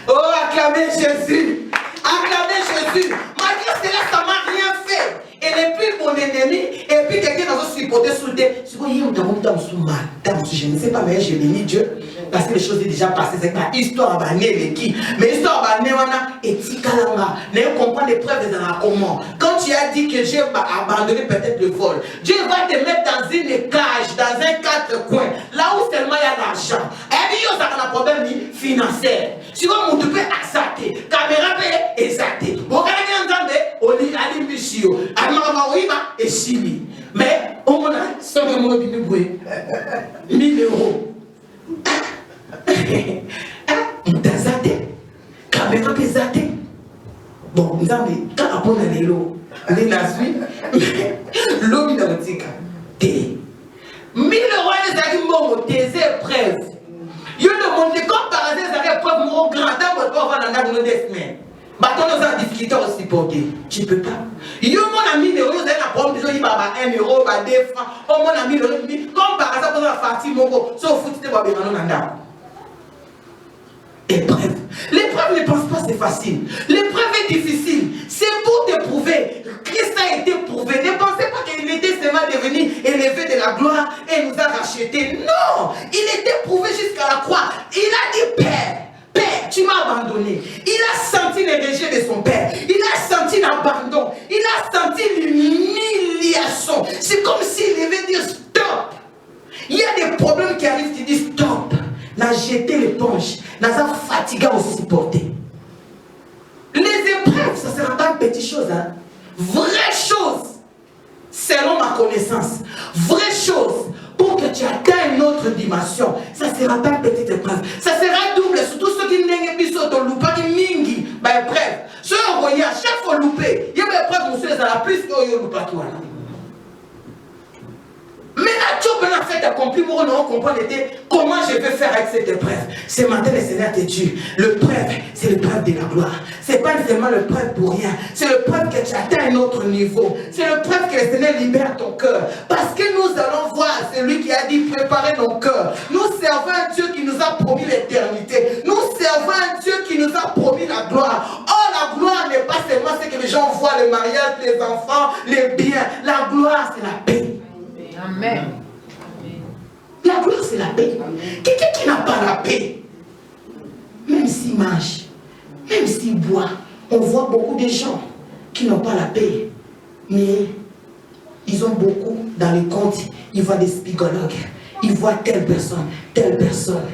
Oh, acclamez Jésus. Acclamez Jésus. Malgré cela, ça ne m'a rien fait. Elle n'est plus mon ennemi. Et puis quelqu'un dans ce supporté sous le dé. Je ne sais pas, mais j'ai béni Dieu. Parce que les choses sont déjà passées. C'est pas histoire à banner qui. Mais histoire à banner, et tikalanga. Ne comprend l'épreuve de la comment. Quand tu as dit que Dieu va abandonner peut-être le vol, Dieu va te mettre dans une cage, dans un quatre coins, là où seulement il y a l'argent. Et puis, il y a un problème financier. Si vous avez un peu accepté, caméra peut exacté. Vous avez un peu, on dit à l'immission. Et Chili. Mais on a 100 euros de 1000 euros. On t'a zaté. Caméra peut zaté. Bon, nous avons quand on a les lots, les nasui, l'eau est dans le tic. 1000 euros, les animaux, des épreuves. Ils ont demandé comme par hasard, les épreuves, mon grand temps, on va avoir dans des semaines. Maintenant, nous avons des difficultés à supporter. Tu ne peux pas. Yo, mon ami, nous avons un problème, il va 1 euro, 2 francs. Oh, mon ami, comme par hasard, on a parti, mon gros, sauf que tu vas bien dans l'épreuve. L'épreuve ne pense pas c'est facile. L'épreuve est difficile. C'est pour te prouver. Christ a été prouvé. Ne pensez pas qu'il était seulement devenu élevé de la gloire et nous a rachetés. Non! Il était prouvé jusqu'à la croix. Il a dit Père, tu m'as abandonné. Il a senti le rejet de son père. Il a senti l'abandon. Il a senti l'humiliation. C'est comme s'il devait dire stop. Il y a des problèmes qui arrivent, tu dis stop. N'a jeté l'éponge. N'a fatigué aussi supporter. Les épreuves, ça ne sera pas une petite chose. Hein? Vraie chose. Selon ma connaissance. Vraie chose. Pour que tu atteignes une autre dimension, ça ne sera pas une petite épreuve. Ça sera double. Surtout ceux qui n'ont pas de loupa, qui mingi, bah épreuve. Ceux qui ont voyé à chaque fois loupé, il y a une épreuve, monsieur, ça a plus que loupa toi. Mais là, tu peux en fait accompli pour nous comprendre comment je vais faire avec cette épreuve. Ce matin, le Seigneur te dit, l'épreuve, c'est l'épreuve de la gloire. Ce n'est pas seulement l'épreuve pour rien. C'est l'épreuve que tu atteins un autre niveau. C'est l'épreuve que le Seigneur libère ton cœur. Parce que nous allons voir celui qui a dit préparer nos cœurs. Nous servons un Dieu qui nous a promis l'éternité. Nous servons un Dieu qui nous a promis la gloire. Oh, la gloire n'est pas seulement ce que les gens voient, le mariage, les enfants, les biens. La gloire, c'est la paix. Amen. La gloire, c'est la paix. Quelqu'un qui n'a pas la paix, même s'il mange, même s'il boit, on voit beaucoup de gens qui n'ont pas la paix. Mais ils ont beaucoup dans les comptes. Ils voient des psychologues. Ils voient telle personne, telle personne.